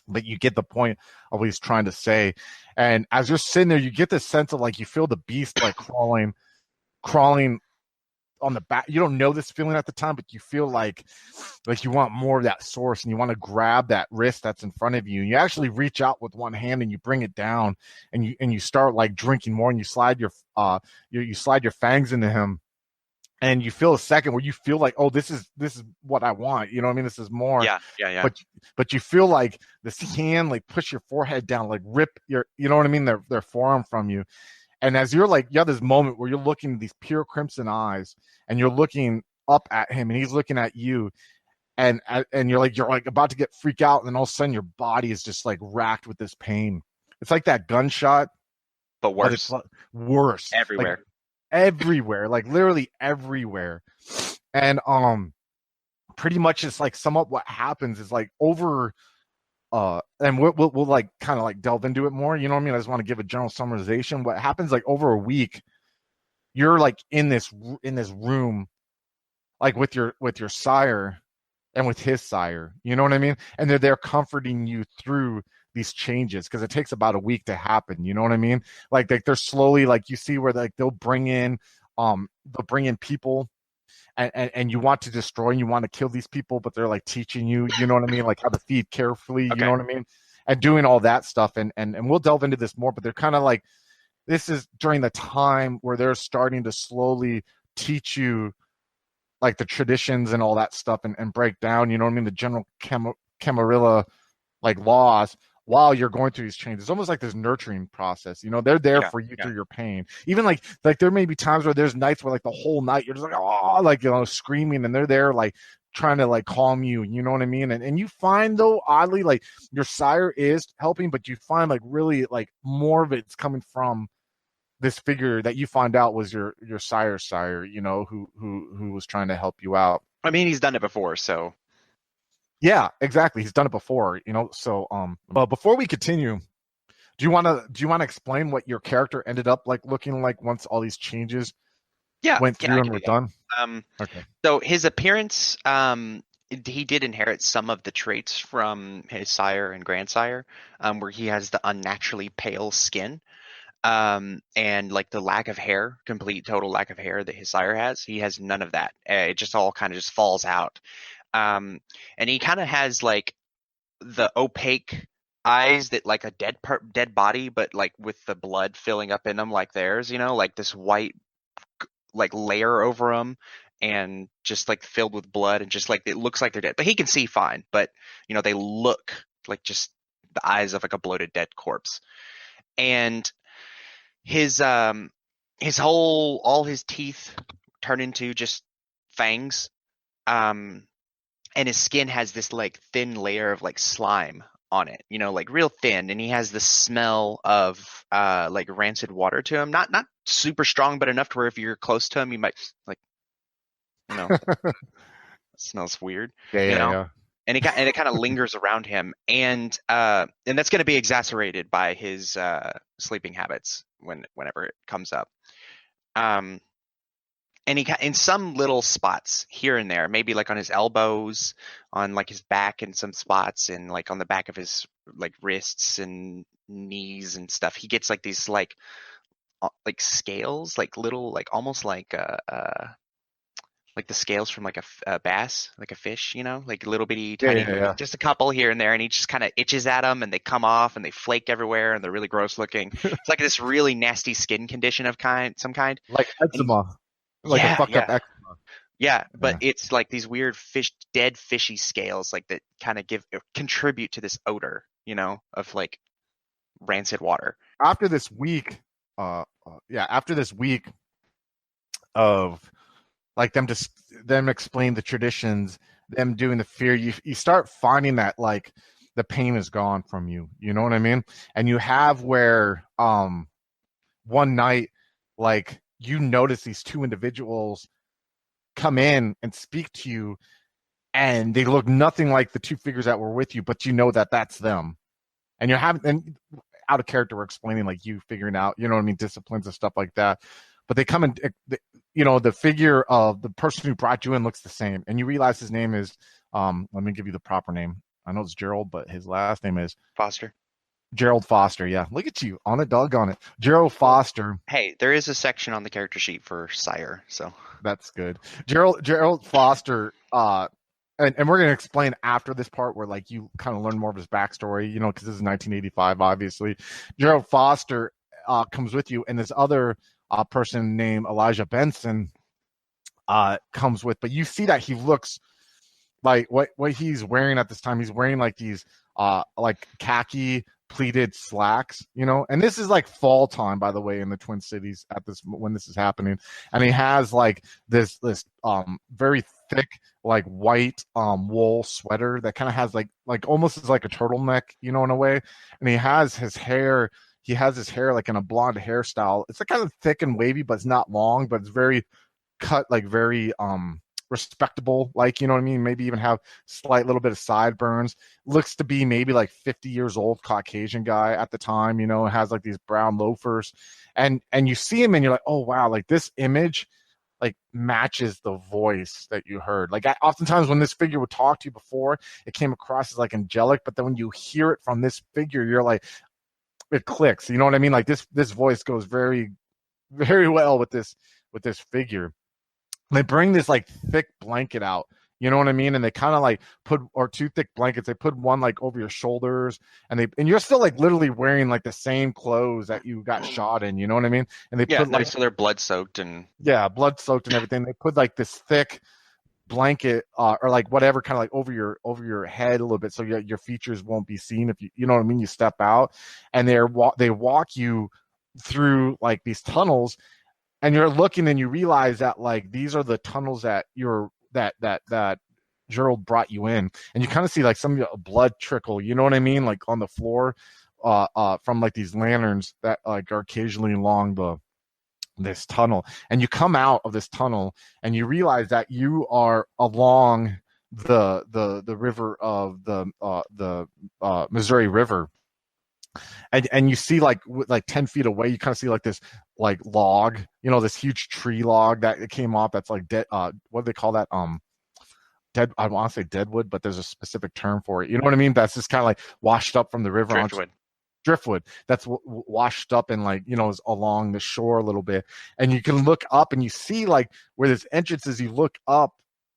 but you get the point of what he's trying to say. And as you're sitting there, you get this sense of like you feel the beast like crawling on the back. You don't know this feeling at the time, but you feel like you want more of that source, and you want to grab that wrist that's in front of you. And you actually reach out with one hand and you bring it down, and you start like drinking more, and you slide you slide your fangs into him. And you feel a second where you feel like, oh, this is what I want. You know what I mean? This is more. Yeah. But you feel like this hand like push your forehead down, like rip your, you know what I mean? Their forearm from you. And as you're like, you have this moment where you're looking at these pure crimson eyes, and you're looking up at him, and he's looking at you, and you're like about to get freak out, and then all of a sudden your body is just like racked with this pain. It's like that gunshot, but worse. But it's worse Everywhere. Like, everywhere, like literally everywhere. And pretty much it's like somewhat what happens is like over and we'll like kind of like delve into it more, you know what I mean? I just want to give a general summarization. What happens like over a week, you're like in this room like with your sire and with his sire, you know what I mean? And they're there comforting you through these changes, because it takes about a week to happen, you know what I mean? Like they're slowly, like you see where like they'll bring in people, and you want to destroy and you want to kill these people, but they're like teaching you, you know what I mean, like how to feed carefully, you know what I mean, and doing all that stuff. And we'll delve into this more, but they're kind of like, this is during the time where they're starting to slowly teach you like the traditions and all that stuff, and break down, you know what I mean, the general Camarilla like laws while you're going through these changes. It's almost like this nurturing process, you know, they're there for you through your pain. Even like there may be times where there's nights where like the whole night you're just like, oh, like, you know, screaming, and they're there like trying to like calm you, you know what I mean? And you find, though, oddly, like your sire is helping, but you find like really like more of it's coming from this figure that you find out was your sire's sire, you know, who was trying to help you out. I mean, he's done it before, so. Yeah, exactly. He's done it before, you know. So, but before we continue, do you want to explain what your character ended up like looking like once all these changes went through and were done? Okay. So his appearance, he did inherit some of the traits from his sire and grandsire, where he has the unnaturally pale skin, and like the lack of hair, complete total lack of hair that his sire has. He has none of that. It just all kind of just falls out. And he kind of has like the opaque eyes that like a dead body, but like with the blood filling up in them like theirs, you know, like this white like layer over them, and just like filled with blood, and just like it looks like they're dead. But he can see fine, but you know, they look like just the eyes of like a bloated dead corpse. And his all his teeth turn into just fangs. And his skin has this like thin layer of like slime on it, you know, like real thin. And he has the smell of like rancid water to him. Not super strong, but enough to where if you're close to him, you might like, you know, it smells weird. Yeah. And it kind of lingers around him, and that's going to be exacerbated by his sleeping habits whenever it comes up. And he in some little spots here and there, maybe like on his elbows, on like his back in some spots, and like on the back of his like wrists and knees and stuff, he gets like these like scales, like little, like almost like like the scales from like a bass, like a fish, like little bitty Yeah, tiny, yeah, yeah. just a couple here and there, and he just kind of itches at them, and they come off, and they flake everywhere, and they're really gross looking. It's like this really nasty skin condition of some kind. Like And eczema, like a yeah, fucked up yeah, eczema. yeah, but Yeah. it's like these weird dead fishy scales, like that kind of contribute to this odor, of like rancid water. After this week, after this week of like them explain the traditions, them doing the fear, you start finding that like the pain is gone from you. You know what I mean? And you have where one night, like you notice these two individuals come in and speak to you, and they look nothing like the two figures that were with you, but you know that that's them. And you're having, and out of character, we're explaining like you figuring out, you know what I mean, disciplines and stuff like that. But they come in, the figure of the person who brought you in looks the same, and you realize his name is, let me give you the proper name. I know it's Gerald, but his last name is Foster. Gerald Foster. Yeah, look at you on it, doggone it, Gerald Foster. Hey, there is a section on the character sheet for sire, so that's good. Gerald Foster. And we're going to explain after this part where like you kind of learn more of his backstory, because this is 1985, obviously. Gerald Foster comes with you, and this other person named Elijah Benson comes with, but you see that he looks like what he's wearing at this time. He's wearing like these like khaki pleated slacks, and this is like fall time, by the way, in the Twin Cities at this when this is happening. And he has like this very thick like white wool sweater that kind of has like almost is like a turtleneck, in a way. And he has his hair like in a blonde hairstyle. It's like kind of thick and wavy, but it's not long, but it's very cut, like very respectable, like, you know what I mean? Maybe even have slight little bit of sideburns. Looks to be maybe like 50 years old, Caucasian guy at the time, has like these brown loafers. And you see him and you're like, oh wow, like this image like matches the voice that you heard. Like oftentimes when this figure would talk to you before, it came across as like angelic, but then when you hear it from this figure, you're like, it clicks. You know what I mean? Like this voice goes very, very well with this figure. They bring this like thick blanket out, you know what I mean? And they kind of like or two thick blankets. They put one like over your shoulders, and you're still like literally wearing like the same clothes that you got shot in, you know what I mean? And they put like, so they're blood soaked and blood soaked and everything. They put like this thick blanket or like whatever kind of like over your head a little bit, so your features won't be seen if you know what I mean. You step out, and they walk you through like these tunnels. And you're looking and you realize that like these are the tunnels that that Gerald brought you in, and you kind of see like some blood trickle, you know what I mean, like on the floor from like these lanterns that like are occasionally along this tunnel. And you come out of this tunnel and you realize that you are along the river of the Missouri River. And you see like 10 feet away, you kind of see like this like log, this huge tree log that came off that's like dead. What do they call that? Dead. I want to say deadwood, but there's a specific term for it. You know what I mean? That's just kind of like washed up from the river. Driftwood. That's washed up and like, is along the shore a little bit. And you can look up and you see like where this entrance is. You look up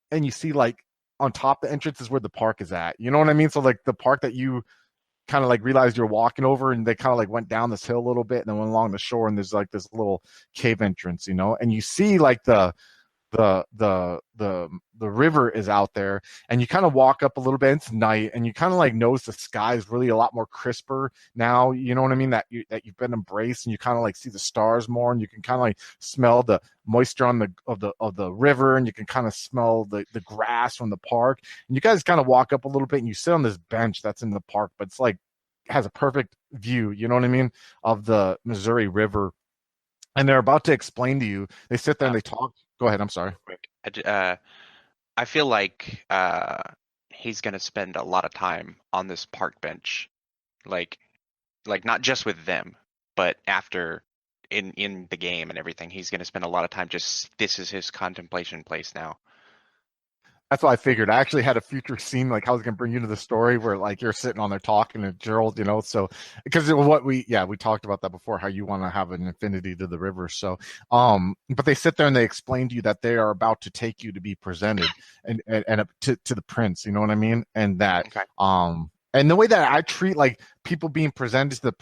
and you see like on top the entrance is where the park is at. You know what I mean? So like the park that you kind of like realized you're walking over, and they kind of like went down this hill a little bit and then went along the shore, and there's like this little cave entrance, and you see like the river is out there, and you kind of walk up a little bit. It's night, and you kind of like notice the sky is really a lot more crisper now, you know what I mean, that you've been embraced, and you kind of like see the stars more, and you can kind of like smell the moisture on the river, and you can kind of smell the grass from the park. And you guys kind of walk up a little bit and you sit on this bench that's in the park, but it's like has a perfect view, you know what I mean, of the Missouri River. And they're about to explain to you. They sit there and they talk. Go ahead. I'm sorry. I feel like he's going to spend a lot of time on this park bench, like not just with them, but after in the game and everything. He's going to spend a lot of time this is his contemplation place now. That's what I figured. I actually had a future scene, like I was gonna bring you to the story where like you're sitting on there talking to Gerald, so because what we talked about that before, how you want to have an affinity to the river. So but they sit there and they explain to you that they are about to take you to be presented and up to the prince, you know what I mean? And that Okay. and the way that I treat like people being presented to the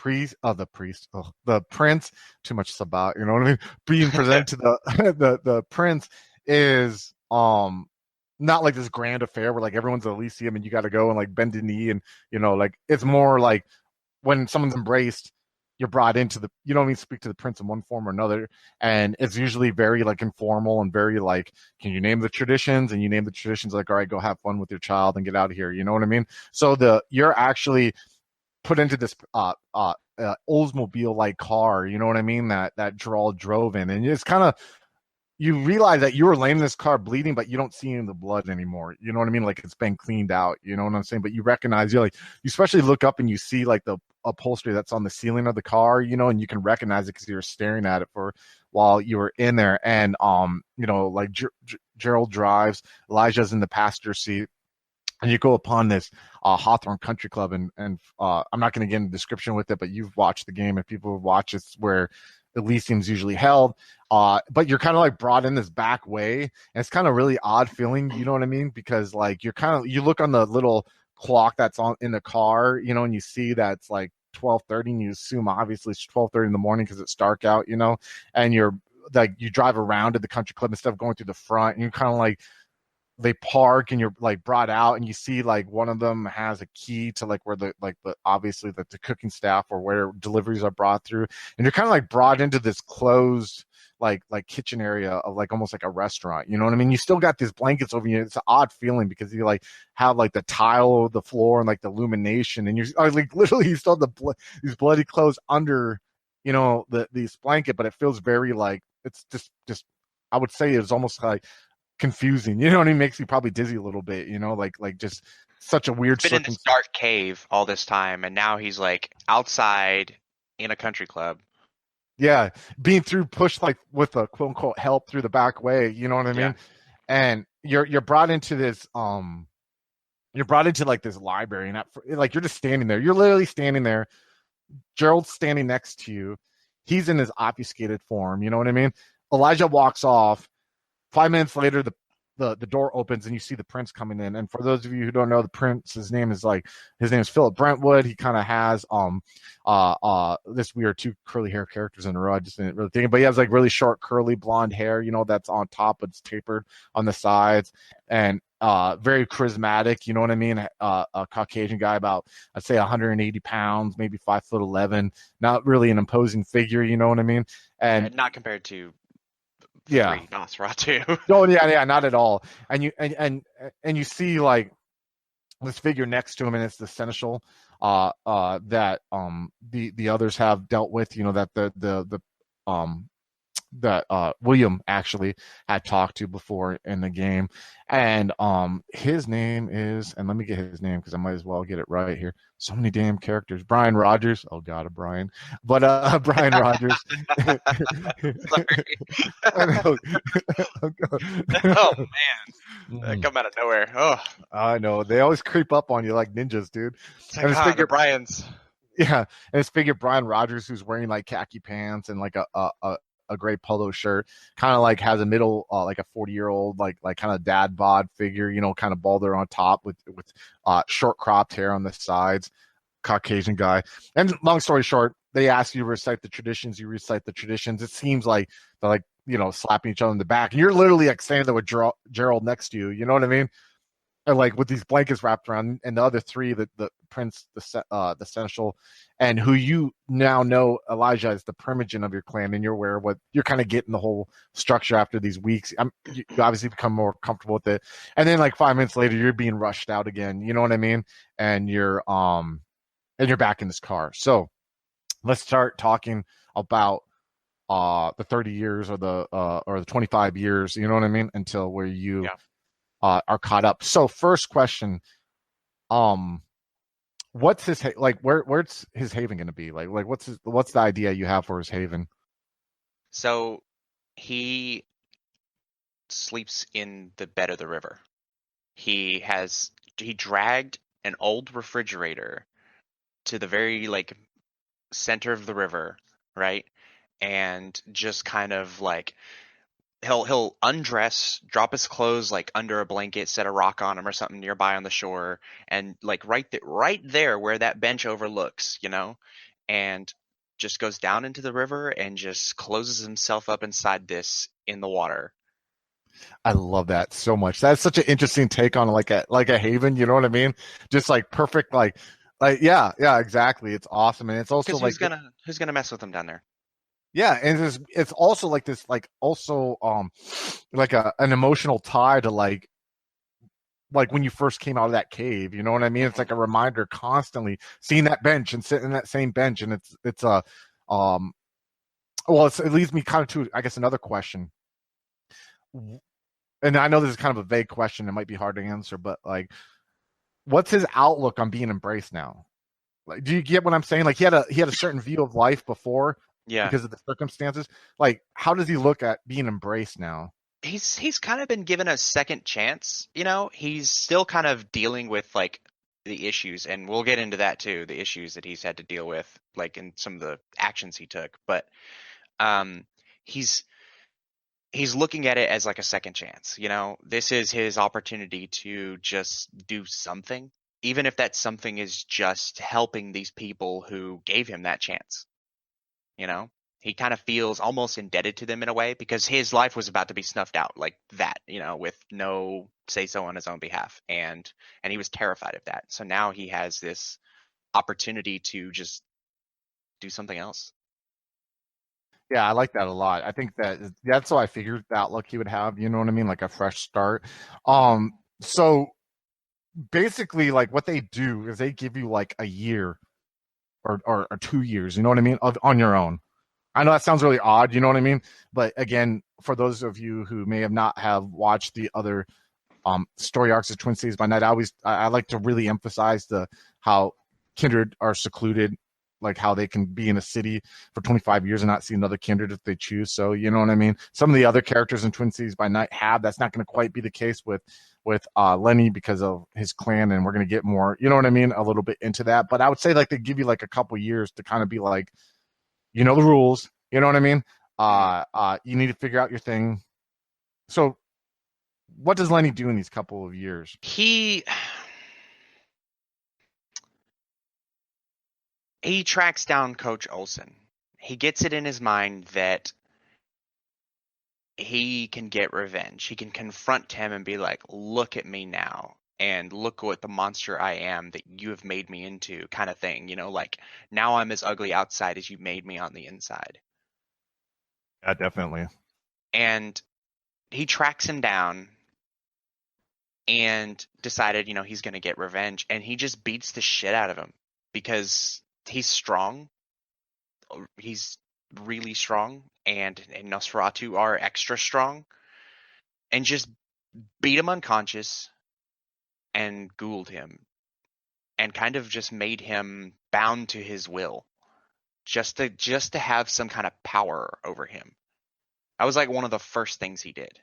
prince, too much about, you know what I mean? Being presented to the the prince is not like this grand affair where like everyone's at Elysium and you got to go and like bend the knee and like it's more like when someone's embraced, you're brought into the you know what I mean, speak to the prince in one form or another, and it's usually very like informal and very like, can you name the traditions? And you name the traditions, like, all right, go have fun with your child and get out of here. You know what I mean? So you're actually put into this Oldsmobile like car. You know what I mean? That Gerald drove in, and it's kind of you realize that you were laying in this car bleeding, but you don't see any of the blood anymore. You know what I mean? Like it's been cleaned out. You know what I'm saying? But you recognize, you especially look up and you see like the upholstery that's on the ceiling of the car, and you can recognize it because you were staring at it for while you were in there. And like Gerald drives, Elijah's in the passenger seat, and you go upon this Hawthorne Country Club, and I'm not going to get into description with it, but you've watched the game, and people have watched it's where Elysium's usually held. But you're kind of like brought in this back way, and it's kind of really odd feeling, you know what I mean? Because like you look on the little clock that's on in the car, and you see that it's like 12:30, and you assume obviously it's 12:30 in the morning because it's dark out, and you're like you drive around to the country club instead of going through the front, and you're kind of like they park and you're like brought out and you see like one of them has a key to like where the obviously the cooking staff or where deliveries are brought through, and you're kind of like brought into this closed like kitchen area of like almost like a restaurant, you know what I mean? You still got these blankets over you. It's an odd feeling because you like have like the tile of the floor and like the illumination, and you're like literally you still have these bloody clothes under these blanket, but it feels very like it's just I would say it's almost like confusing, you know what I mean? Makes you probably dizzy a little bit, like just such a weird He's been in this dark cave all this time, and now he's like outside in a country club. Yeah, being pushed like with a quote unquote help through the back way, you know what I mean? Yeah. And you're brought into this you're brought into like this library, and like you're just standing there. You're literally standing there. Gerald's standing next to you. He's in his obfuscated form, you know what I mean? Elijah walks off. 5 minutes later, the door opens and you see the prince coming in. And for those of you who don't know, the prince, his name is Philip Brentwood. He kind of has this weird two curly hair characters in a row. I just didn't really think, but he has like really short curly blonde hair, that's on top, but it's tapered on the sides, and very charismatic, you know what I mean? A Caucasian guy, about I'd say 180 pounds, maybe 5'11", not really an imposing figure, you know what I mean? And not compared to yeah, Nosferatu. oh yeah, not at all. And you see like this figure next to him, and it's the seneschal that the others have dealt with, that the that William actually had talked to before in the game. And his name is, and let me get his name because I might as well get it right here. So many damn characters. Brian Rogers. Oh God, a Brian. But Brian Rogers. Sorry. Oh man. That come out of nowhere. Oh, I know. They always creep up on you like ninjas, dude. it's like, and it's Brian's. Yeah, and it's figure Brian Rogers, who's wearing like khaki pants and like a gray polo shirt, kind of like has a middle like a 40-year-old like kind of dad bod figure, kind of balder on top with short cropped hair on the sides, Caucasian guy. And long story short, they ask you to recite the traditions. You recite the traditions. It seems like they're like slapping each other in the back, and you're literally like standing there with Gerald next to you. You know what I mean? And like with these blankets wrapped around, and the other three, the prince, the seneschal, and who you now know, Elijah, is the primogen of your clan, and you're aware of what you're kind of getting the whole structure after these weeks. You obviously become more comfortable with it, and then like 5 minutes later, you're being rushed out again. You know what I mean? And you're back in this car. So let's start talking about the 30 years or the 25 years. You know what I mean? Until where you. Yeah. Are caught up. So first question, what's his like? Where's his haven going to be? Like what's the idea you have for his haven? So he sleeps in the bed of the river. he dragged an old refrigerator to the very like center of the river, right? And just kind of like he'll undress, drop his clothes like under a blanket, set a rock on him or something nearby on the shore, and like right there where that bench overlooks, and just goes down into the river and just closes himself up inside this in the water. I love that so much. That's such an interesting take on like a haven. You know what I mean? Just like perfect, yeah, exactly. It's awesome, and it's also like who's gonna mess with him down there? Yeah, and it's also like this, like also like an emotional tie to like when you first came out of that cave. You know what I mean? It's like a reminder constantly seeing that bench and sitting in that same bench, and it's a well, it leads me kind of to, I guess, another question. And I know this is kind of a vague question. It might be hard to answer, but like, what's his outlook on being embraced now? Like, do you get what I'm saying? Like, he had a certain view of life before, because of the circumstances. Like, how does he look at being embraced now? He's kind of been given a second chance. He's still kind of dealing with like the issues, and we'll get into that too. The issues that he's had to deal with, like in some of the actions he took, but he's looking at it as like a second chance. This is his opportunity to just do something, even if that something is just helping these people who gave him that chance. He kind of feels almost indebted to them in a way, because his life was about to be snuffed out like that, with no say so on his own behalf. And he was terrified of that. So now he has this opportunity to just do something else. Yeah, I like that a lot. I think that's what I figured the outlook he would have. You know what I mean? Like a fresh start. So basically, like what they do is they give you like a year or 2 years. You know what I mean? On your own. I know that sounds really odd. You know what I mean? But again, for those of you who may have not have watched the other story arcs of Twin Cities by Night, I like to really emphasize how Kindred are secluded, like how they can be in a city for 25 years and not see another Kindred if they choose. So, you know what I mean? Some of the other characters in Twin Cities by Night that's not going to quite be the case with Lenny because of his clan, and we're going to get more, you know what I mean, a little bit into that. But I would say like they give you like a couple years to kind of be like, the rules, you know what I mean? You need to figure out your thing. So what does Lenny do in these couple of years? He tracks down Coach Olsen. He gets it in his mind that he can get revenge. He can confront him and be like, look at me now, and look what the monster I am that you have made me into, kind of thing. Like, now I'm as ugly outside as you made me on the inside. Yeah, definitely. And he tracks him down and decided, he's going to get revenge. And he just beats the shit out of him because he's strong. He's really strong, and Nosferatu are extra strong, and just beat him unconscious and ghouled him, and kind of just made him bound to his will, just to have some kind of power over him. That was like one of the first things he did.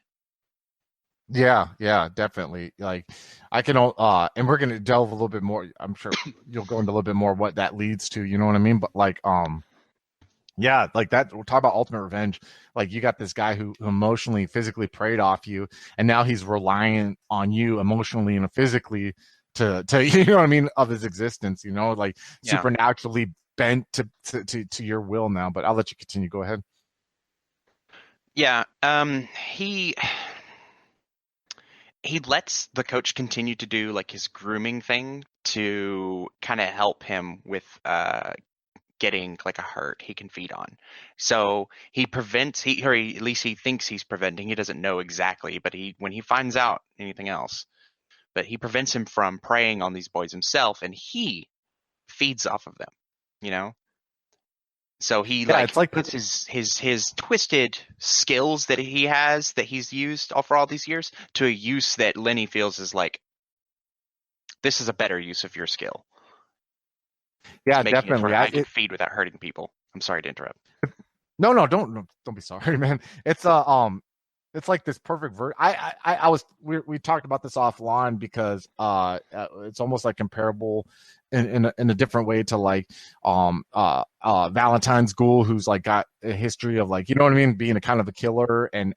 Yeah, definitely. Like, I can, and we're gonna delve a little bit more. I'm sure you'll go into a little bit more what that leads to. You know what I mean? But like, yeah, like that. We'll talk about ultimate revenge. Like, you got this guy who emotionally, physically preyed off you, and now he's relying on you emotionally and physically to you know what I mean, of his existence. Like supernaturally bent to your will now. But I'll let you continue. Go ahead. Yeah. He lets the coach continue to do like his grooming thing to kind of help him with getting like a hurt he can feed on. So he prevents, or at least he thinks he's preventing. He doesn't know exactly, but when he finds out anything else, but he prevents him from preying on these boys himself, and he feeds off of them. So he puts his twisted skills that he has, that he's used for all these years, to a use that Lenny feels is like, this is a better use of your skill. Yeah, definitely. I can feed without hurting people. I'm sorry to interrupt. No, don't be sorry, man. It's it's like this perfect we talked about this offline because it's almost like comparable in a different way to like Valentine's Ghoul, who's like got a history of like, you know what I mean, being a kind of a killer and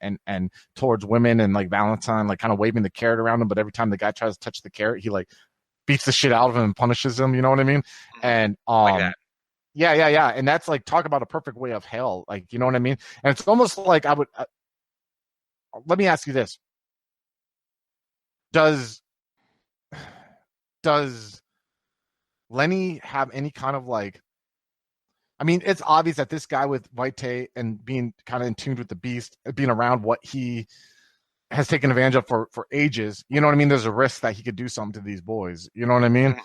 towards women, and like Valentine like kind of waving the carrot around him, but every time the guy tries to touch the carrot, he like beats the shit out of him and punishes him, you know what I mean? And like that. yeah, and that's like, talk about a perfect way of hell, like, you know what I mean? And it's almost like let me ask you this: Does Lenny have any kind of like? I mean, it's obvious that this guy with Vitae and being kind of in tune with the beast, being around what he has taken advantage of for ages. You know what I mean? There's a risk that he could do something to these boys. You know what I mean?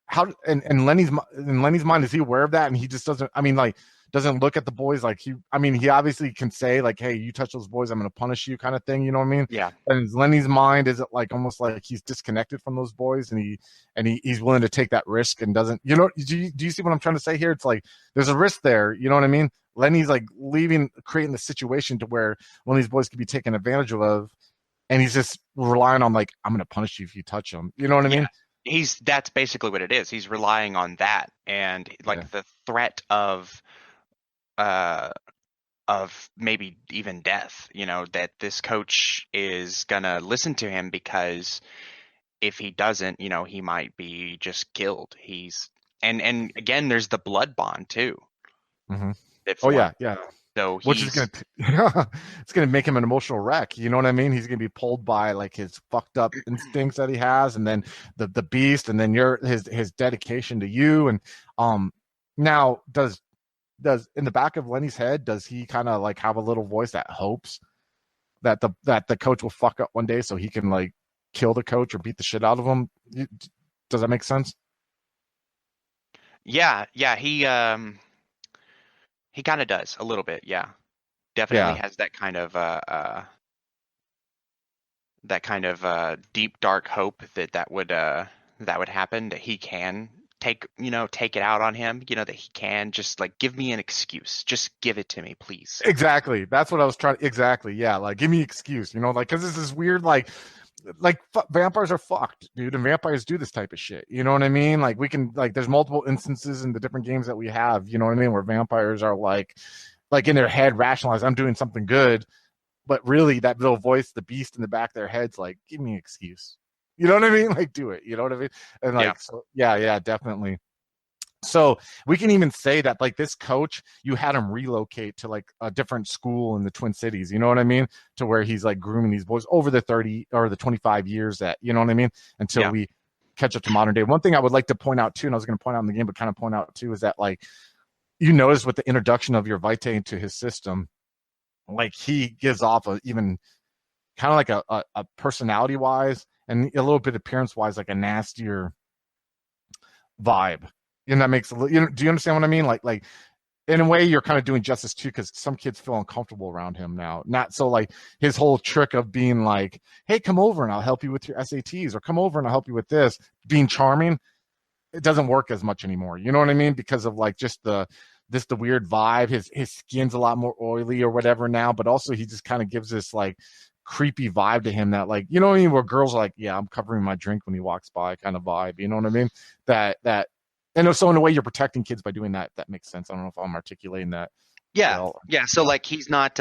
How in Lenny's mind, is he aware of that? And he just doesn't. I mean, like, doesn't look at the boys like he. I mean, he obviously can say like, "Hey, you touch those boys, I'm going to punish you," kind of thing. You know what I mean? Yeah. And Lenny's mind, is it like almost like he's disconnected from those boys, and he's willing to take that risk and doesn't. You know? Do you see what I'm trying to say here? It's like there's a risk there. You know what I mean? Lenny's like creating the situation to where one of these boys could be taken advantage of, and he's just relying on like, I'm going to punish you if you touch him. You know what I mean? That's basically what it is. He's relying on that, and like the threat of maybe even death, you know, that this coach is gonna listen to him, because if he doesn't, you know, he might be just killed. And again, there's the blood bond too. Mm-hmm. Oh yeah. So which is it's gonna make him an emotional wreck. You know what I mean? He's gonna be pulled by like his fucked up instincts that he has, and then the beast, and then his dedication to you. And now does in the back of Lenny's head, does he kind of like have a little voice that hopes that the coach will fuck up one day so he can like kill the coach or beat the shit out of him? Does that make sense? Yeah, he kind of does a little bit. Yeah, definitely has that kind of deep dark hope that would happen, that he can take it out on him, you know, that he can just like, give me an excuse, just give it to me, please. Exactly, that's what I was trying. Exactly, yeah, like give me an excuse, you know, like, because this is weird, like vampires are fucked, dude, and vampires do this type of shit, you know what I mean? Like, we can, like, there's multiple instances in the different games that we have, you know what I mean, where vampires are like in their head rationalize, I'm doing something good, but really that little voice, the beast in the back of their head's like, give me an excuse, you know what I mean? Like, do it, you know what I mean? And like, so yeah, definitely. So we can even say that like this coach, you had him relocate to like a different school in the Twin Cities, you know what I mean? To where he's like grooming these boys over the 30 or the 25 years that, you know what I mean? Until we catch up to modern day. One thing I would like to point out too, and I was going to point out in the game, but kind of point out too, is that like, you notice with the introduction of your Vitae into his system, like he gives off a even kind of like a personality wise and a little bit appearance wise, like a nastier vibe. And that makes do you understand what I mean? Like in a way, you're kind of doing justice too, because some kids feel uncomfortable around him now. Not so like his whole trick of being like, hey, come over and I'll help you with your SATs, or come over and I'll help you with this, being charming, it doesn't work as much anymore. You know what I mean? Because of like just the weird vibe. His skin's a lot more oily or whatever now, but also he just kind of gives this like creepy vibe to him that, like, you know what I mean, where girls are like, yeah, I'm covering my drink when he walks by kind of vibe. You know what I mean? That and so in a way you're protecting kids by doing that. That makes sense. I don't know if I'm articulating that. Yeah. Well. Yeah. So like he's not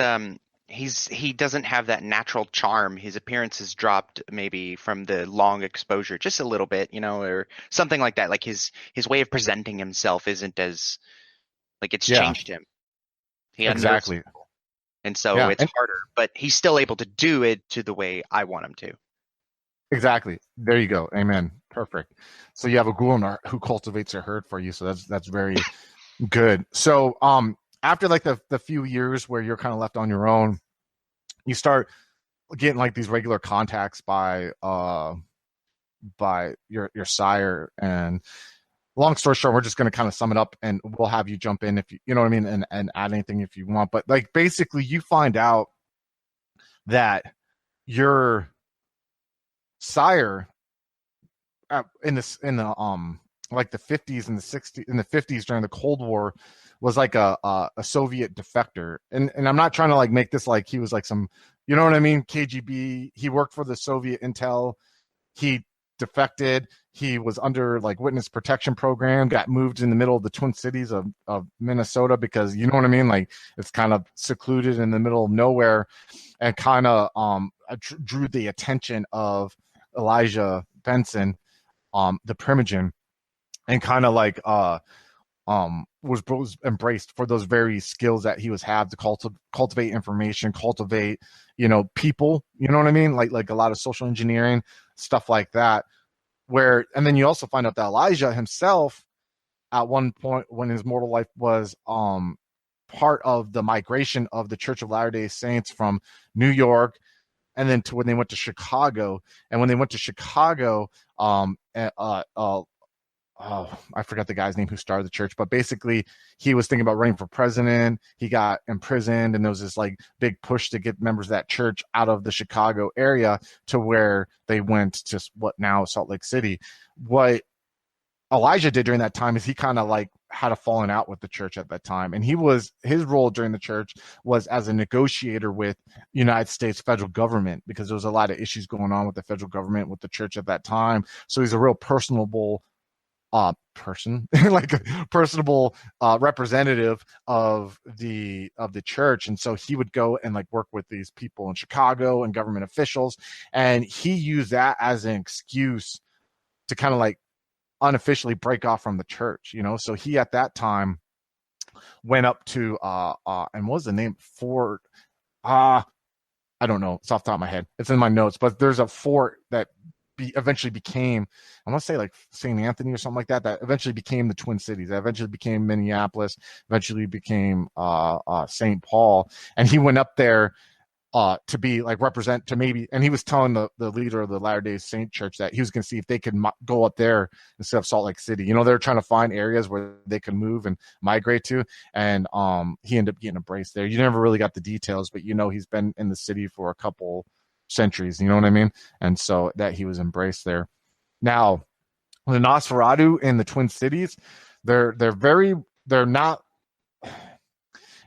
he doesn't have that natural charm. His appearance has dropped maybe from the long exposure just a little bit, you know, or something like that. Like his way of presenting himself isn't as like, it's changed him. Exactly. And so it's harder, but he's still able to do it to the way I want him to. Exactly. There you go. Amen. Perfect. So you have a ghoul who cultivates a herd for you. So that's very good. So after like the few years where you're kind of left on your own, you start getting like these regular contacts by your sire. And long story short, we're just going to kind of sum it up, and we'll have you jump in if you know what I mean, and add anything if you want. But like basically, you find out that your sire in the like the 50s and the 60s, in the 50s during the Cold War, was like a Soviet defector, and I'm not trying to like make this like he was like some, you know what I mean, KGB. He worked for the Soviet intel. He defected. He was under like witness protection program, got moved in the middle of the Twin Cities of Minnesota, because you know what I mean, like it's kind of secluded in the middle of nowhere, and kind of drew the attention of Elijah Benson, the Primogen, and kind of like was embraced for those very skills that he was have to cultivate information, cultivate, you know, people, you know what I mean, like a lot of social engineering stuff like that. Where, and then you also find out that Elijah himself, at one point when his mortal life, was part of the migration of the Church of Latter-day Saints from New York, and then to when they went to Chicago. And when they went to Chicago, I forgot the guy's name who started the church, but basically he was thinking about running for president. He got imprisoned, and there was this like big push to get members of that church out of the Chicago area to where they went to what now Salt Lake City. What Elijah did during that time is he kind of like had a falling out with the church at that time, and his role during the church was as a negotiator with United States federal government, because there was a lot of issues going on with the federal government with the church at that time. So he's a real personable person, like a personable representative of the church. And so he would go and like work with these people in Chicago and government officials, and he used that as an excuse to kind of like unofficially break off from the church, you know. So he at that time went up to and what was the name, Fort I don't know, it's off the top of my head, it's in my notes, but there's a fort that eventually became, I want to say like St. Anthony or something like that eventually became the Twin Cities, that eventually became Minneapolis, eventually became St. Paul. And he went up there to be like represent to maybe, and he was telling the leader of the Latter-day Saint church that he was going to see if they could go up there instead of Salt Lake City. You know, they're trying to find areas where they could move and migrate to, and he ended up getting embraced there. You never really got the details, but you know, he's been in the city for a couple centuries, you know what I mean? And so that he was embraced there. Now, the Nosferatu in the Twin Cities, they're not,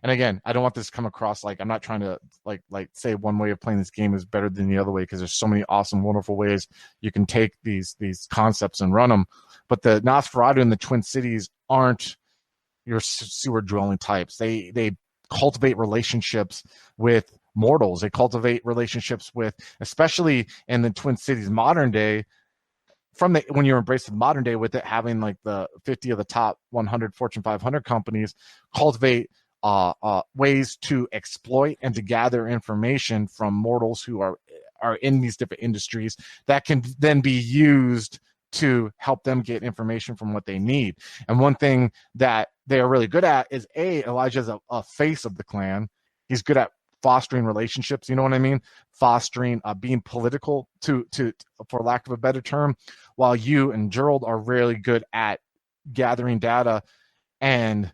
and again, I don't want this to come across like I'm not trying to like say one way of playing this game is better than the other way, because there's so many awesome, wonderful ways you can take these concepts and run them. But the Nosferatu in the Twin Cities aren't your sewer dwelling types. They cultivate relationships with mortals. They cultivate relationships with, especially in the Twin Cities modern day, when you're embraced in modern day with it having like the 50 of the top 100 Fortune 500 companies, cultivate ways to exploit and to gather information from mortals who are in these different industries that can then be used to help them get information from what they need. And one thing that they are really good at is Elijah's a face of the clan. He's good at fostering relationships, you know what I mean? Fostering, being political, to for lack of a better term, while you and Gerald are really good at gathering data, and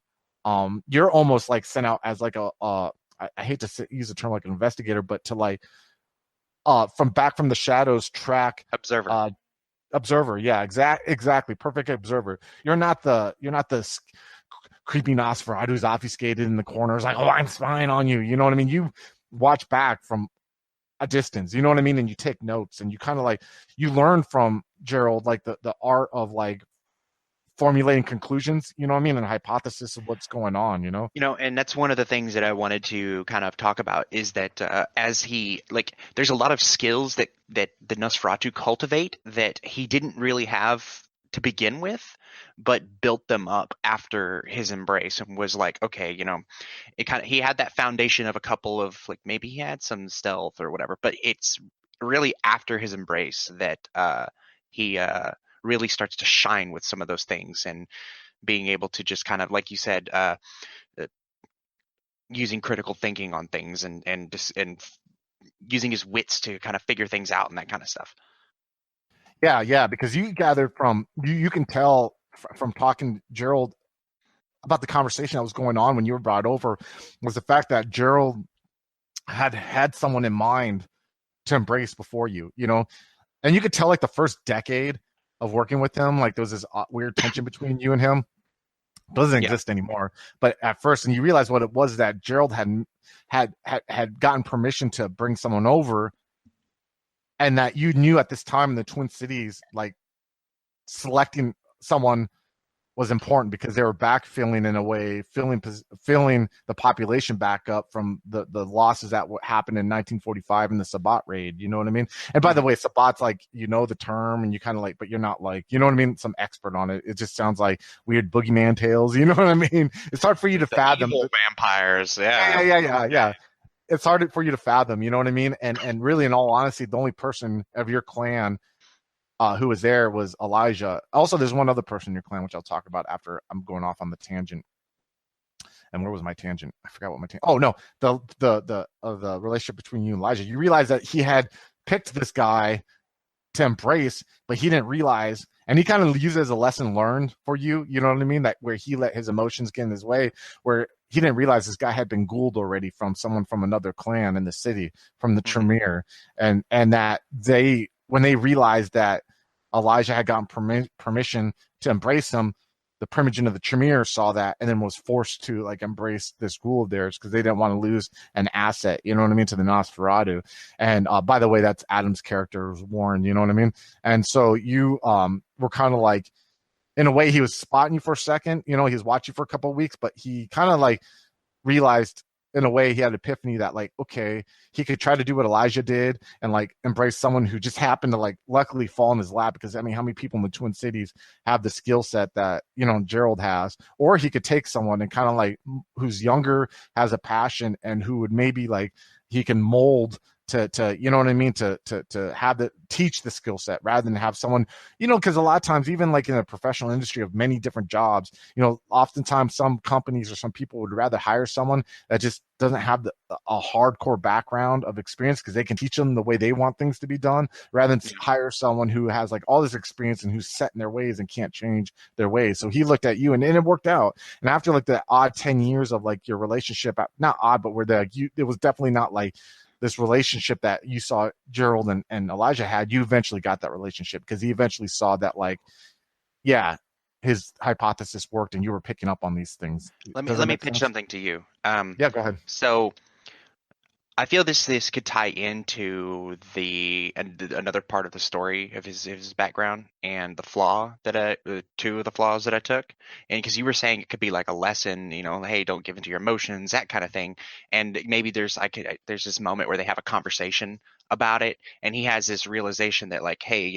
you're almost like sent out as like I hate to use the term like an investigator, but to like from the shadows track observer. Yeah, exactly, perfect observer. You're not the creepy Nosferatu who's obfuscated in the corners like, oh, I'm spying on you, you know what I mean? You watch back from a distance, you know what I mean? And you take notes, and you kind of like, you learn from Gerald like the art of like formulating conclusions, you know what I mean, and a hypothesis of what's going on, you know. And that's one of the things that I wanted to kind of talk about, is that as he, like, there's a lot of skills that the Nosferatu cultivate that he didn't really have to begin with, but built them up after his embrace, and was like, okay, he had that foundation of a couple of, like, maybe he had some stealth or whatever, but it's really after his embrace that he really starts to shine with some of those things, and being able to just kind of, like you said, using critical thinking on things, and using his wits to kind of figure things out and that kind of stuff. Yeah, because you gathered from, you can tell from talking to Gerald about the conversation that was going on when you were brought over, was the fact that Gerald had someone in mind to embrace before you, and you could tell like the first decade of working with him, like there was this weird tension between you and him. doesn't exist anymore. But at first, and you realize what it was, that Gerald had gotten permission to bring someone over, and that you knew at this time in the Twin Cities, like, selecting someone was important because they were backfilling, in a way, filling the population back up from the losses that happened in 1945 in the Sabbat raid. You know what I mean? And by the way, Sabbat's like, the term, and you kind of like, but you're not like, you know what I mean, some expert on it. It just sounds like weird boogeyman tales. You know what I mean? It's hard for you to fathom. Evil vampires. Yeah. It's hard for you to fathom. You know what I mean? And really, in all honesty, the only person of your clan who was there was Elijah. Also, there's one other person in your clan, which I'll talk about after I'm going off on the tangent. And where was my tangent? I forgot what my tangent. Oh no, the relationship between you and Elijah. You realize that he had picked this guy to embrace, but he didn't realize, and he kind of used it as a lesson learned for you. You know what I mean? That where he let his emotions get in his way, where he didn't realize this guy had been ghouled already from someone from another clan in the city, from the Tremere, and that when they realized that Elijah had gotten permission to embrace him, the primogen of the Tremere saw that and then was forced to like embrace this ghoul of theirs because they didn't want to lose an asset, you know what I mean, to the Nosferatu. And by the way, that's Adam's character, was Warren, you know what I mean? And so you were kind of like, in a way, he was spotting you for a second, he was watching for a couple of weeks, but he kind of like realized, in a way, he had an epiphany that, like, okay, he could try to do what Elijah did and like embrace someone who just happened to like luckily fall in his lap, because I mean, how many people in the Twin Cities have the skill set that Gerald has? Or he could take someone and kind of like, who's younger, has a passion, and who would maybe like he can mold to you know what I mean, to have teach the skill set, rather than have someone, because a lot of times, even like in the professional industry of many different jobs, oftentimes some companies or some people would rather hire someone that just doesn't have a hardcore background of experience, because they can teach them the way they want things to be done, rather than hire someone who has like all this experience and who's set in their ways and can't change their ways. So he looked at you, and it worked out. And after like the odd 10 years of like your relationship, not odd, but where it was definitely not like this relationship that you saw Gerald and Elijah had, you eventually got that relationship, because he eventually saw that, like, yeah, his hypothesis worked and you were picking up on these things. Let me pitch something to you. Yeah, go ahead. So I feel this could tie into another part of the story of his background, and the flaw that two of the flaws that I took. And because you were saying it could be like a lesson, hey, don't give into your emotions, that kind of thing. And maybe there's this moment where they have a conversation about it, and he has this realization that, like, hey,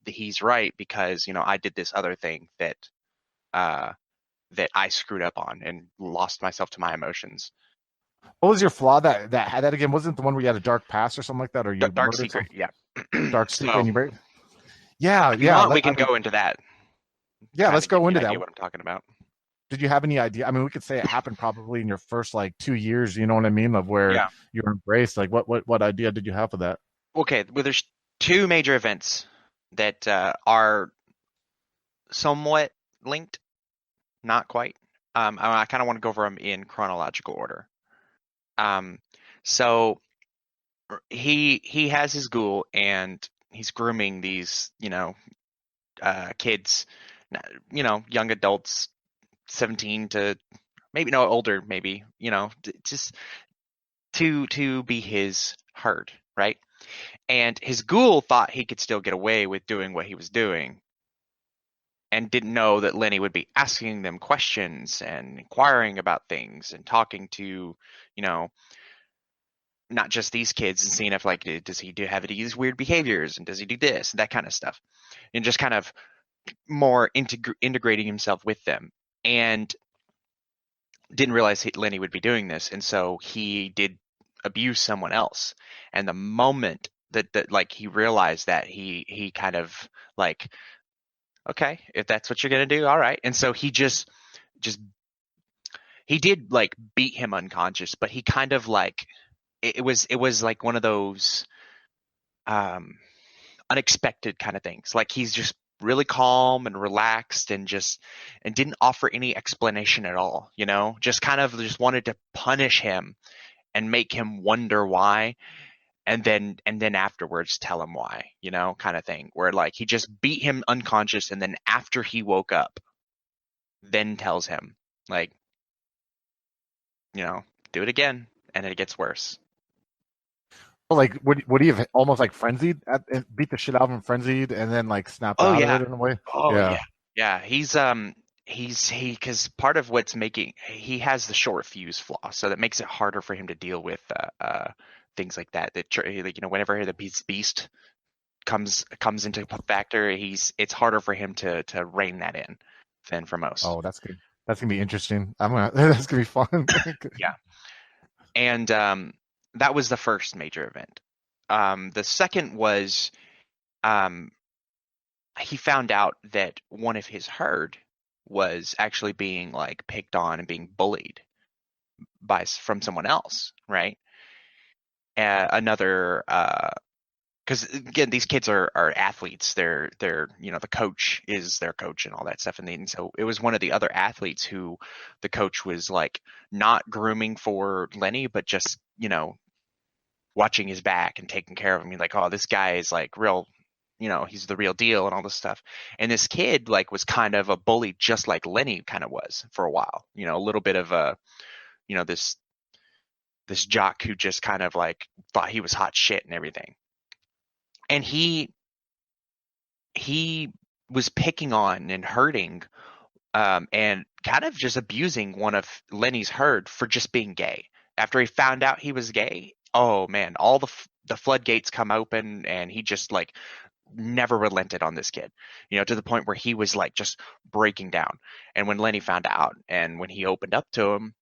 he's right, because I did this other thing that I screwed up on and lost myself to my emotions. What was your flaw that had that again? Wasn't the one where you had a dark past or something like that, or you dark secret? Something? Yeah, dark secret. So, and you yeah. We can go into that. Yeah, let's go into that. What I'm talking about. Did you have any idea? I mean, we could say it happened probably in your first like 2 years. You know what I mean? Of where you were embraced. Like, what idea did you have for that? Okay, well, there's two major events that are somewhat linked, not quite. I kind of want to go over them in chronological order. So he has his ghoul, and he's grooming these, kids, young adults, 17 to maybe older, maybe, just to be his herd, right? And his ghoul thought he could still get away with doing what he was doing, and didn't know that Lenny would be asking them questions and inquiring about things and talking to, not just these kids, and seeing if, like, does he have these weird behaviors, and does he do this, that kind of stuff, and just kind of more integrating himself with them. And didn't realize Lenny would be doing this, and so he did abuse someone else. And the moment that like he realized that, he kind of like, okay, if that's what you're gonna do, all right. And so he just he did like beat him unconscious, but he kind of like it was like one of those unexpected kind of things. Like, he's just really calm and relaxed, and didn't offer any explanation at all, just kind of just wanted to punish him and make him wonder why, and then afterwards tell him why, kind of thing, where like he just beat him unconscious, and then after he woke up, then tells him, like, do it again, and it gets worse. Well, like, would he have almost like frenzied, beat the shit out of him, frenzied, and then like snapped Oh out of yeah. it in a way? Oh Yeah. yeah. Because part of what's making he has the short fuse flaw, so that makes it harder for him to deal with things like that. Like, whenever the beast comes into factor, it's harder for him to rein that in than for most. Oh, that's good. That's gonna be interesting. That's gonna be fun. Yeah. And that was the first major event. The second was he found out that one of his herd was actually being like picked on and being bullied from someone else, right? Another because again, these kids are athletes. They're the coach is their coach and all that stuff, and so it was one of the other athletes who the coach was like not grooming for Lenny, but just watching his back and taking care of him. He's like, oh, this guy is like real, he's the real deal and all this stuff. And this kid like was kind of a bully, just like Lenny kind of was for a while. A little bit of a, this jock who just kind of like thought he was hot shit and everything. And he was picking on and hurting and kind of just abusing one of Lenny's herd for just being gay. After he found out he was gay, oh man, all the floodgates come open, and he just like never relented on this kid, to the point where he was like just breaking down. And when Lenny found out, and when he opened up to him,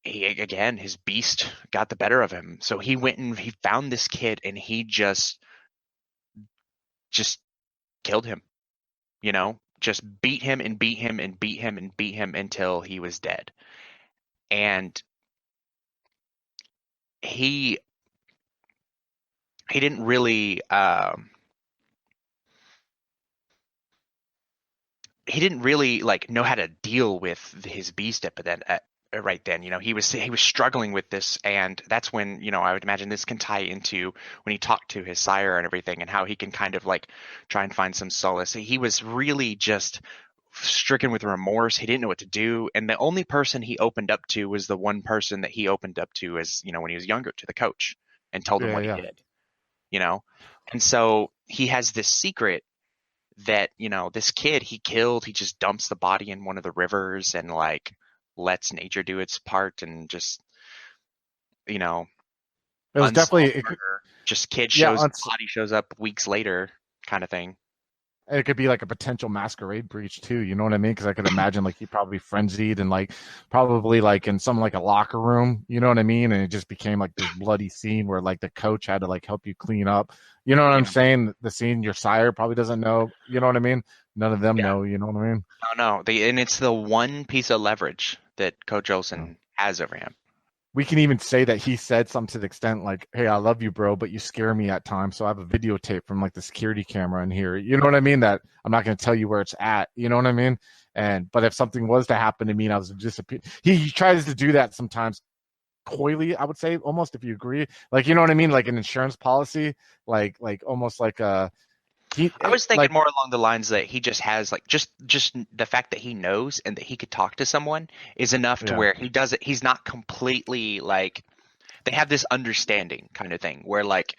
his beast got the better of him. So he went and he found this kid, and he just killed him, just beat him and beat him and beat him and beat him until he was dead. And he didn't really like know how to deal with his beast right then. He was struggling with this, and that's when I would imagine this can tie into when he talked to his sire and everything, and how he can kind of like try and find some solace. He was really just stricken with remorse. He didn't know what to do, and the only person he opened up to was the one person that he opened up to as when he was younger, to the coach, and told him what he did. And so he has this secret that this kid he killed. He just dumps the body in one of the rivers and like lets nature do its part, and just it was definitely just body shows up weeks later, kind of thing. It could be like a potential masquerade breach too. You know what I mean? Because I could imagine like he probably frenzied and like probably like in some like a locker room. You know what I mean? And it just became like this bloody scene where like the coach had to like help you clean up. You know what I'm saying? The scene your sire probably doesn't know. You know what I mean? None of them know. You know what I mean? Oh no, and it's the one piece of leverage that Coach Olsen has over him. We can even say that he said something to the extent like, hey, I love you, bro, but you scare me at times. So I have a videotape from like the security camera in here. You know what I mean? That I'm not going to tell you where it's at. You know what I mean? But if something was to happen to me and I was to disappear, he tries to do that sometimes coyly, I would say, almost, if you agree. Like, you know what I mean? Like an insurance policy, like almost like a, I was thinking more along the lines that he just has like just the fact that he knows and that he could talk to someone is enough to where he does it. He's not completely like, they have this understanding kind of thing where like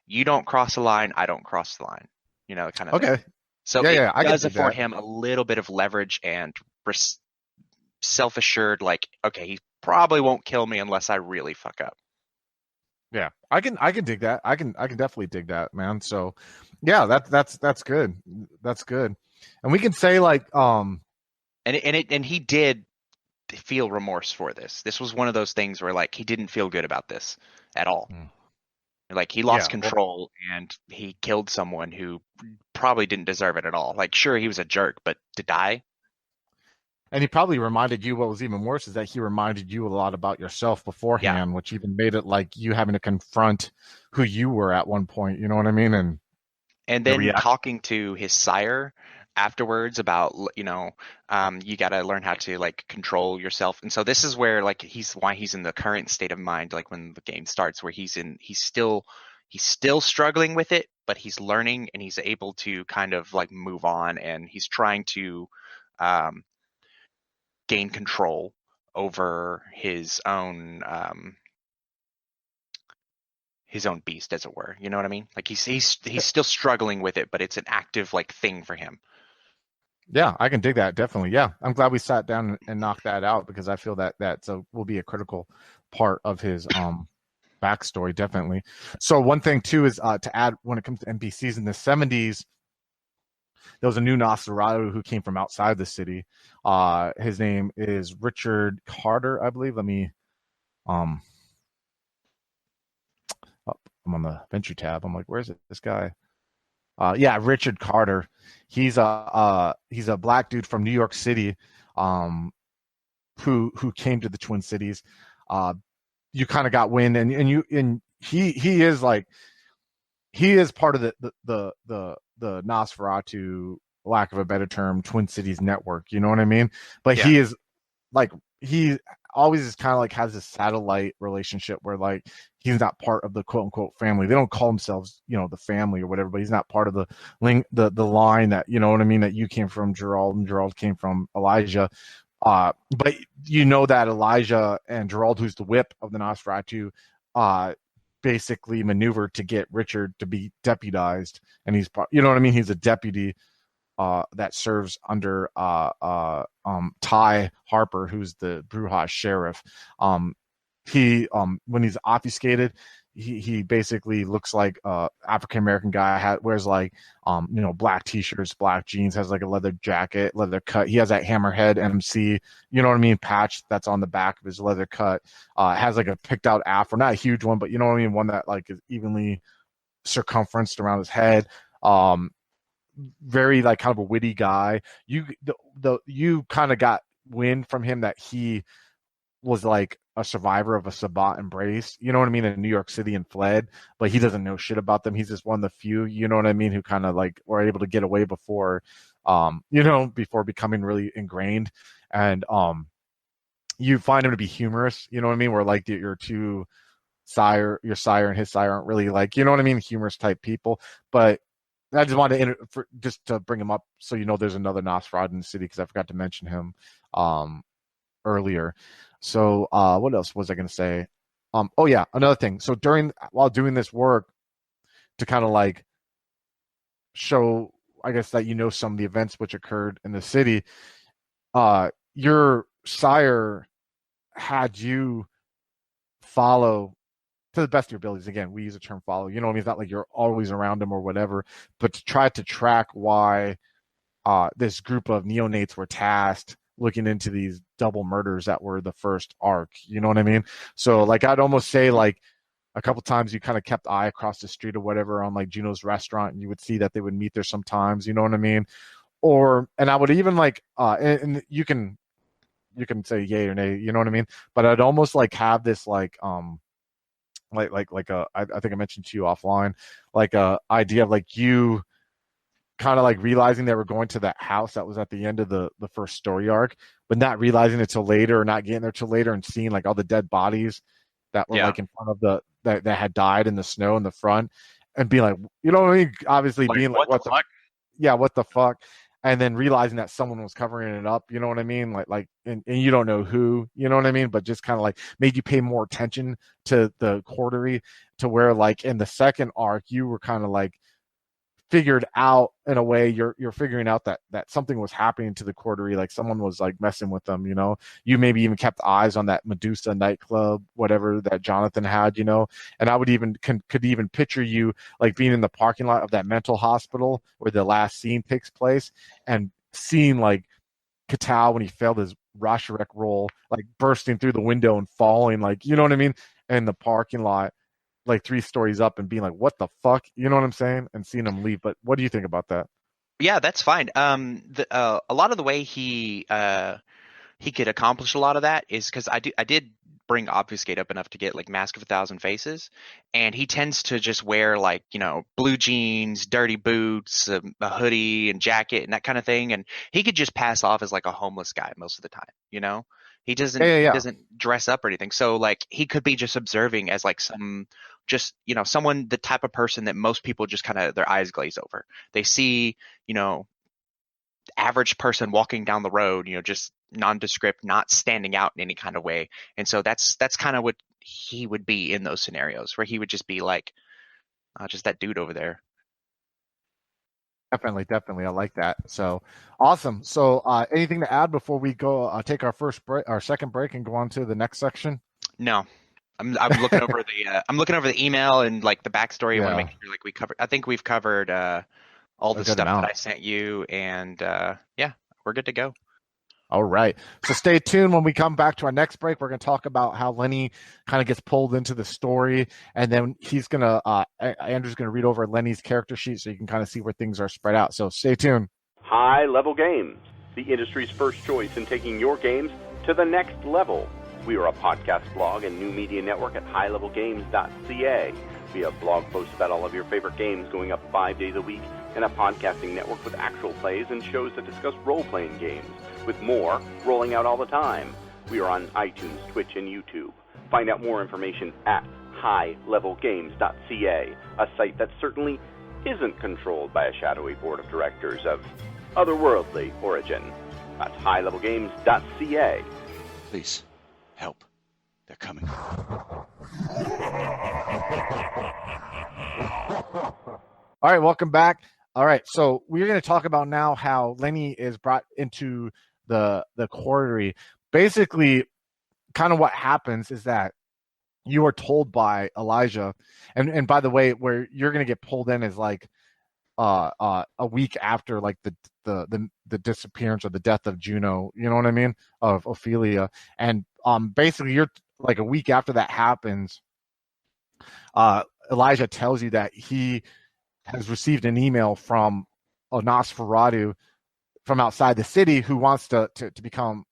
you don't cross the line, I don't cross the line, kind of thing. So it does afford him a little bit of leverage and self-assured, like, okay, he probably won't kill me unless I really fuck up. Yeah, I can dig that. I can definitely dig that, man. So, yeah, that's good. That's good. And we can say like, and he did feel remorse for this. This was one of those things where like he didn't feel good about this at all. Like he lost control and he killed someone who probably didn't deserve it at all. Like, sure, he was a jerk, but to die. And he probably reminded you, what was even worse is that he reminded you a lot about yourself beforehand, which even made it like you having to confront who you were at one point. You know what I mean? And then talking to his sire afterwards about, you got to learn how to like control yourself. And so this is where like why he's in the current state of mind, like when the game starts, where he's still struggling with it, but he's learning and he's able to kind of like move on, and he's trying to gain control over his own beast, as it were. You know what I mean? Like he's still struggling with it, but it's an active like thing for him. Yeah, I can dig that, definitely. Yeah, I'm glad we sat down and knocked that out, because I feel that will be a critical part of his backstory, definitely. So one thing too is to add, when it comes to NPCs in the 70s, there was a new Nosferatu who came from outside the city. His name is Richard Carter, I believe. Let me I'm on the Venture tab. I'm like, where's this guy? Yeah, Richard Carter. He's a black dude from New York City, who came to the Twin Cities. You kind of got wind, and he is like, he is part of the Nosferatu, lack of a better term, Twin Cities network. You know what I mean? But he is like, he always is kind of like has this satellite relationship where like he's not part of the quote unquote family. They don't call themselves, the family or whatever, but he's not part of the line that, you know what I mean, that you came from, Gerald, and Gerald came from Elijah. But that Elijah and Gerald, who's the whip of the Nosferatu, basically maneuvered to get Richard to be deputized, and he's, he's a deputy that serves under Ty Harper, who's the Brujas sheriff. He when he's obfuscated, he basically looks like African American guy, wears like black t-shirts, black jeans, has like a leather jacket, leather cut. He has that Hammerhead MC, patch that's on the back of his leather cut. Has like a picked out afro, not a huge one, but one that like is evenly circumferenced around his head. Very like kind of a witty guy. You kind of got wind from him that he was like a survivor of a Sabbat embrace, in New York City, and fled, but he doesn't know shit about them. He's just one of the few, who kind of like were able to get away before becoming really ingrained. And you find him to be humorous, where like your sire and his sire aren't really like, humorous type people. But I just wanted just to bring him up so there's another Nosferatu in the city, because I forgot to mention him earlier. So what else was I going to say? Oh yeah, another thing. So while doing this work to kind of like show, I guess, that some of the events which occurred in the city, your sire had you follow, to the best of your abilities. Again, we use the term follow. It's not like you're always around him or whatever, but to try to track why this group of neonates were tasked looking into these double murders that were the first arc. You know what I mean? So like, I'd almost say like a couple times you kind of kept eye across the street or whatever on like Juno's restaurant, and you would see that they would meet there sometimes. You know what I mean? And I would even like, and you can say yay or nay. You know what I mean? But I'd almost like have this like I think I mentioned to you offline, like a idea of like you kind of like realizing they were going to that house that was at the end of the first story arc, but not realizing it till later, or not getting there till later, and seeing like all the dead bodies that were like in front of that had died in the snow in the front, and being like, what I mean? Obviously like, being like, what the fuck? Yeah, what the fuck? And then realizing that someone was covering it up, you know what I mean? And you don't know who, you know what I mean? But just kind of like made you pay more attention to the quartery, to where like in the second arc, you were kind of like figured out in a way, you're figuring out that something was happening to the quartery, like someone was like messing with them. You maybe even kept eyes on that Medusa nightclub, whatever that Jonathan had, and I would even could even picture you like being in the parking lot of that mental hospital where the last scene takes place, and seeing like Katow, when he failed his Rorschach roll, like bursting through the window and falling, like, you know what I mean, in the parking lot, like 3 stories up, and being like, what the fuck, you know what I'm saying, and seeing him leave. But what do you think about that? Yeah, that's fine. A lot of the way he could accomplish a lot of that is because I did bring Obfuscate up enough to get like Mask of 1,000 Faces, and he tends to just wear like blue jeans, dirty boots, a hoodie and jacket and that kind of thing, and he could just pass off as like a homeless guy most of the time. He doesn't He doesn't dress up or anything, so like he could be just observing as like someone, the type of person that most people just kind of their eyes glaze over. They see average person walking down the road, just nondescript, not standing out in any kind of way. And so that's kind of what he would be in those scenarios, where he would just be like, just that dude over there. Definitely. I like that. So awesome. So anything to add before we go take our second break and go on to the next section? No. I'm looking over the email and like the backstory. I want to make sure like we covered. I think we've covered all the stuff that I sent you, and we're good to go. All right. So stay tuned. When we come back to our next break, we're going to talk about how Lenny kind of gets pulled into the story, and then he's going to Andrew's going to read over Lenny's character sheet so you can kind of see where things are spread out. So stay tuned. High Level Games, the industry's first choice in taking your games to the next level. We are a podcast blog and new media network at highlevelgames.ca. We have blog posts about all of your favorite games going up 5 days a week, and a podcasting network with actual plays and shows that discuss role-playing games, with more rolling out all the time. We are on iTunes, Twitch, and YouTube. Find out more information at highlevelgames.ca, a site that certainly isn't controlled by a shadowy board of directors of otherworldly origin. That's highlevelgames.ca. Please, help. They're coming. All right, welcome back. All right, so we're going to talk about now how Lenny is brought into the quarry. Basically, kind of what happens is that you are told by Elijah, and by the way, where you're going to get pulled in is like a week after like the disappearance or the death of Juno, you know what I mean, of Ophelia, and basically you're like a week after that happens. Elijah tells you that he has received an email from a Nosferatu from outside the city who wants to become,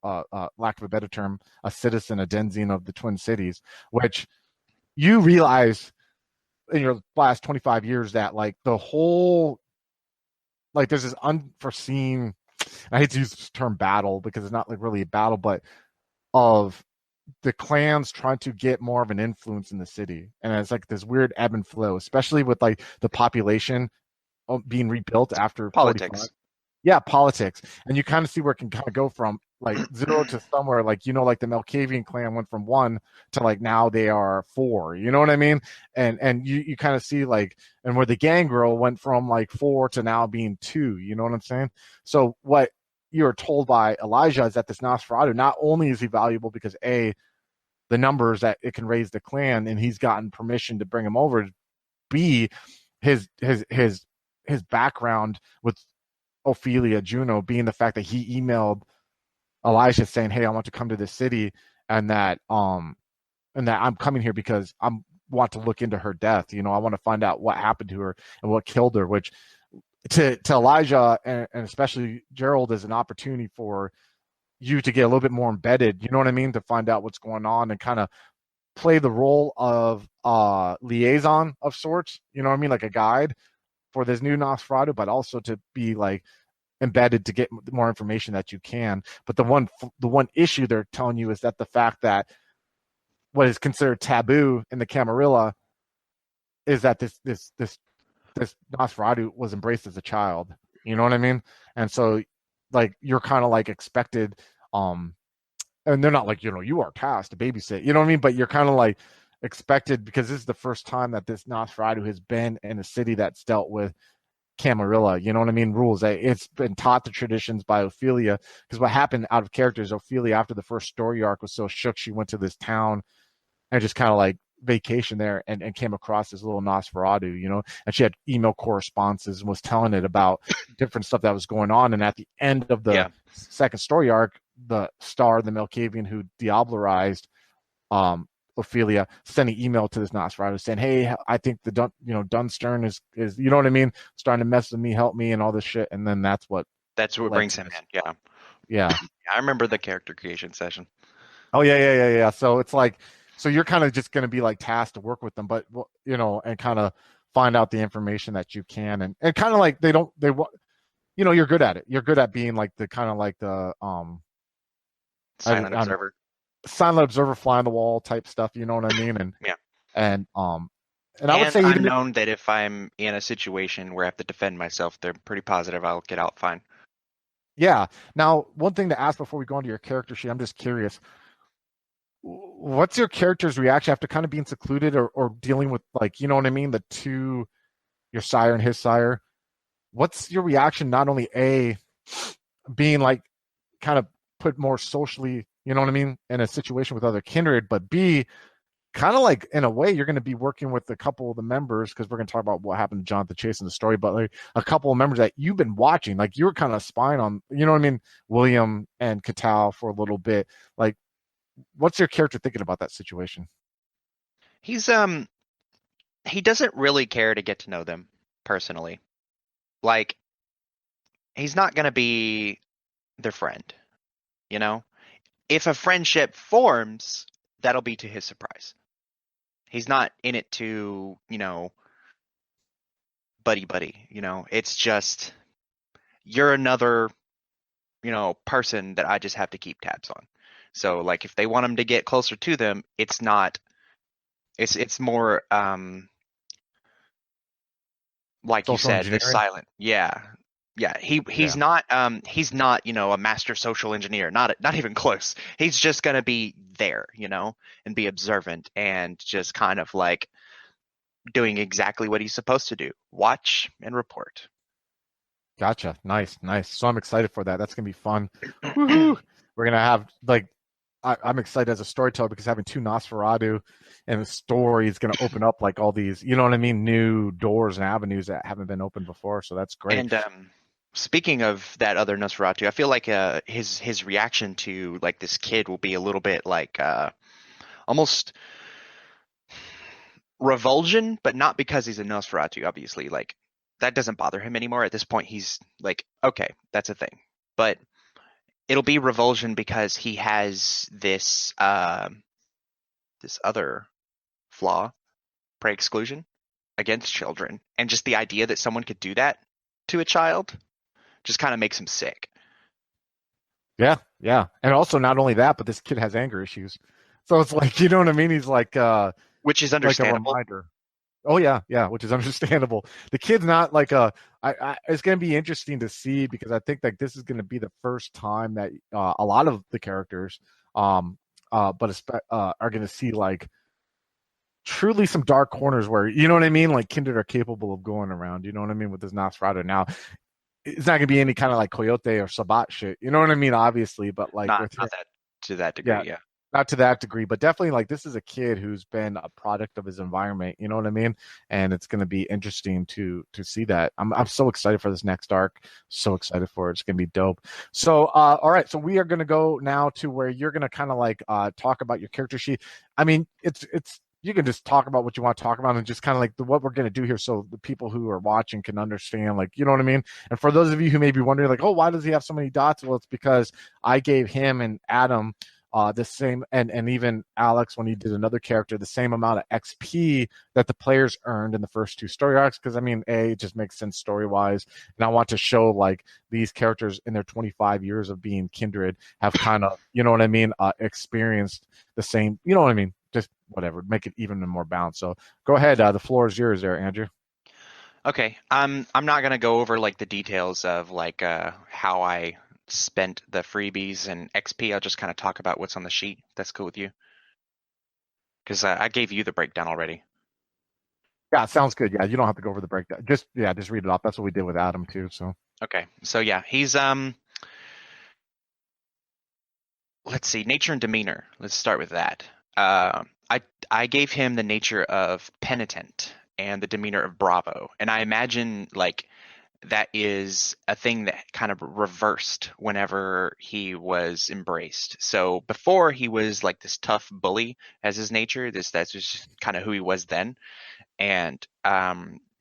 lack of a better term, a citizen, a denizen of the Twin Cities, which you realize in your last 25 years that like the whole, like there's this unforeseen, I hate to use this term battle because it's not like really a battle, but of the clans trying to get more of an influence in the city. And it's like this weird ebb and flow, especially with like the population being rebuilt after politics. 45. Yeah, politics. And you kind of see where it can kind of go from like 0 to somewhere, like, like the Malkavian clan went from 1 to like now they are 4, you know what I mean? And you kind of see like, and where the gangrel went from like 4 to now being 2, you know what I'm saying? So what you're told by Elijah is that this Nosferatu, not only is he valuable because A, the numbers that it can raise the clan, and he's gotten permission to bring him over, B, his background with Ophelia, Juno, being the fact that he emailed Elijah saying, hey, I want to come to this city, and that I'm coming here because I want to look into her death. I want to find out what happened to her and what killed her, which to Elijah and especially Gerald is an opportunity for you to get a little bit more embedded, you know what I mean, to find out what's going on and kind of play the role of liaison of sorts, you know what I mean, like a guide for this new Nosferatu, but also to be like embedded to get more information that you can. But the one issue they're telling you is that the fact that what is considered taboo in the Camarilla is that this Nosferatu was embraced as a child, you know what I mean? And so like you're kind of like expected, and they're not like, you are tasked to babysit, you know what I mean? But you're kind of like expected, because this is the first time that this Nosferatu has been in a city that's dealt with Camarilla, you know what I mean, rules. It's been taught the traditions by Ophelia, because what happened out of character is Ophelia, after the first story arc, was so shook she went to this town and just kind of like vacation there and came across this little Nosferatu, and she had email correspondences and was telling it about different stuff that was going on. And at the end of the second story arc, the star, the Malkavian who diablerized Ophelia, sent an email to this Nosferatu saying, hey, I think the Dunstern is you know what I mean, starting to mess with me, help me, and all this shit. And then that's what brings him in. Yeah. I remember the character creation session. Oh yeah. So it's like, so you're kind of just going to be like tasked to work with them, but and kind of find out the information that you can, and kind of like you're good at it. You're good at being like the kind of like the silent observer, fly on the wall type stuff. You know what I mean? And and I would say I'm known that if I'm in a situation where I have to defend myself, they're pretty positive I'll get out fine. Yeah. Now, one thing to ask before we go into your character sheet, I'm just curious. What's your character's reaction after kind of being secluded or dealing with, like, you know what I mean? The two, your sire and his sire. What's your reaction, not only A, being like kind of put more socially, you know what I mean, in a situation with other kindred, but B, kind of like in a way you're going to be working with a couple of the members, because we're going to talk about what happened to Jonathan Chase in the story, but like a couple of members that you've been watching, like you were kind of spying on, you know what I mean, William and Catal for a little bit. Like, what's your character thinking about that situation? He's he doesn't really care to get to know them personally. Like, he's not gonna be their friend, you know? If a friendship forms, that'll be to his surprise. He's not in it to, buddy buddy, It's just you're another, person that I just have to keep tabs on. So like if they want him to get closer to them, it's not it's more like Social you said, the engineering? silent. Yeah. Yeah, he's Yeah. not a master social engineer, not even close. He's just gonna be there, and be observant and just kind of like doing exactly what he's supposed to do. Watch and report. Gotcha. Nice, nice. So I'm excited for that. That's gonna be fun. Woohoo! We're gonna have like I'm excited as a storyteller because having two Nosferatu and the story is gonna open up like all these, you know what I mean, new doors and avenues that haven't been opened before. So that's great. And speaking of that other Nosferatu, I feel like his reaction to like this kid will be a little bit like almost revulsion, but not because he's a Nosferatu, obviously. Like that doesn't bother him anymore. At this point, he's like, okay, that's a thing. But it'll be revulsion because he has this this other flaw, prey exclusion against children, and just the idea that someone could do that to a child just kind of makes him sick. Yeah, yeah. And also not only that, but this kid has anger issues. So it's like, you know what I mean? He's Which is like a understandable. reminder. Oh yeah, yeah, which is understandable. The kid's not like a. It's going to be interesting to see because I think like this is going to be the first time that a lot of the characters, are going to see like truly some dark corners where you know what I mean, like Kindred are capable of going around. You know what I mean with this Nosferatu. Now it's not going to be any kind of like Coyote or Sabat shit. You know what I mean, obviously, but like Not with him, not that to that yeah, degree, yeah. not to that degree, but definitely like this is a kid who's been a product of his environment. You know what I mean? And it's going to be interesting to see that. I'm so excited for this next arc. So excited for it. It's going to be dope. So all right, so we are going to go now to where you're going to kind of like talk about your character sheet. I mean, it's you can just talk about what you want to talk about and just kind of like what we're going to do here so the people who are watching can understand, like, you know what I mean. And for those of you who may be wondering like, oh, why does he have so many dots? Well, it's because I gave him and Adam the same, and even Alex when he did another character, the same amount of XP that the players earned in the first two story arcs, because I mean, it just makes sense story wise, and I want to show like these characters in their 25 years of being Kindred have kind of, you know what I mean, experienced the same, you know what I mean, just whatever, make it even more balanced. So go ahead, the floor is yours there, Andrew. Okay. I'm not gonna go over like the details of like how I spent the freebies and XP. I'll just kind of talk about what's on the sheet. That's cool with you? Because I gave you the breakdown already. Yeah, sounds good. Yeah, you don't have to go over the breakdown. Just read it off. That's what we did with Adam too. So Okay. So yeah, he's let's see, nature and demeanor. Let's start with that. I gave him the nature of penitent and the demeanor of bravo, and I imagine like that is a thing that kind of reversed whenever he was embraced. So before he was like this tough bully as his nature. That's just kind of who he was then, and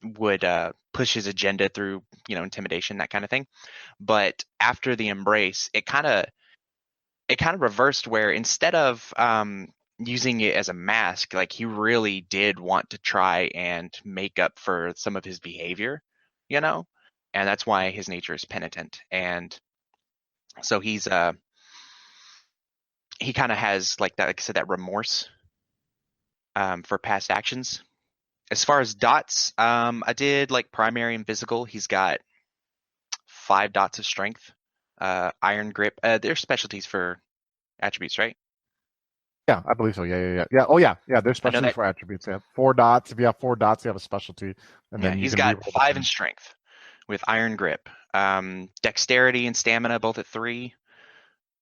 would push his agenda through intimidation, that kind of thing. But after the embrace, it kind of reversed where instead of using it as a mask, like he really did want to try and make up for some of his behavior, you know, and that's why his nature is penitent. And so he kind of has like that, like I said, that remorse for past actions. As far as dots, I did like primary and physical. He's got 5 dots of strength. iron grip. They're specialties for attributes, right? Yeah, I believe so. Yeah. Oh yeah. There's I know specialties that. for attributes. Yeah, 4 dots. If you have 4 dots, you have a specialty, and Yeah, then you he's can got reroll 5 in them. strength with iron grip. Dexterity and stamina both at 3.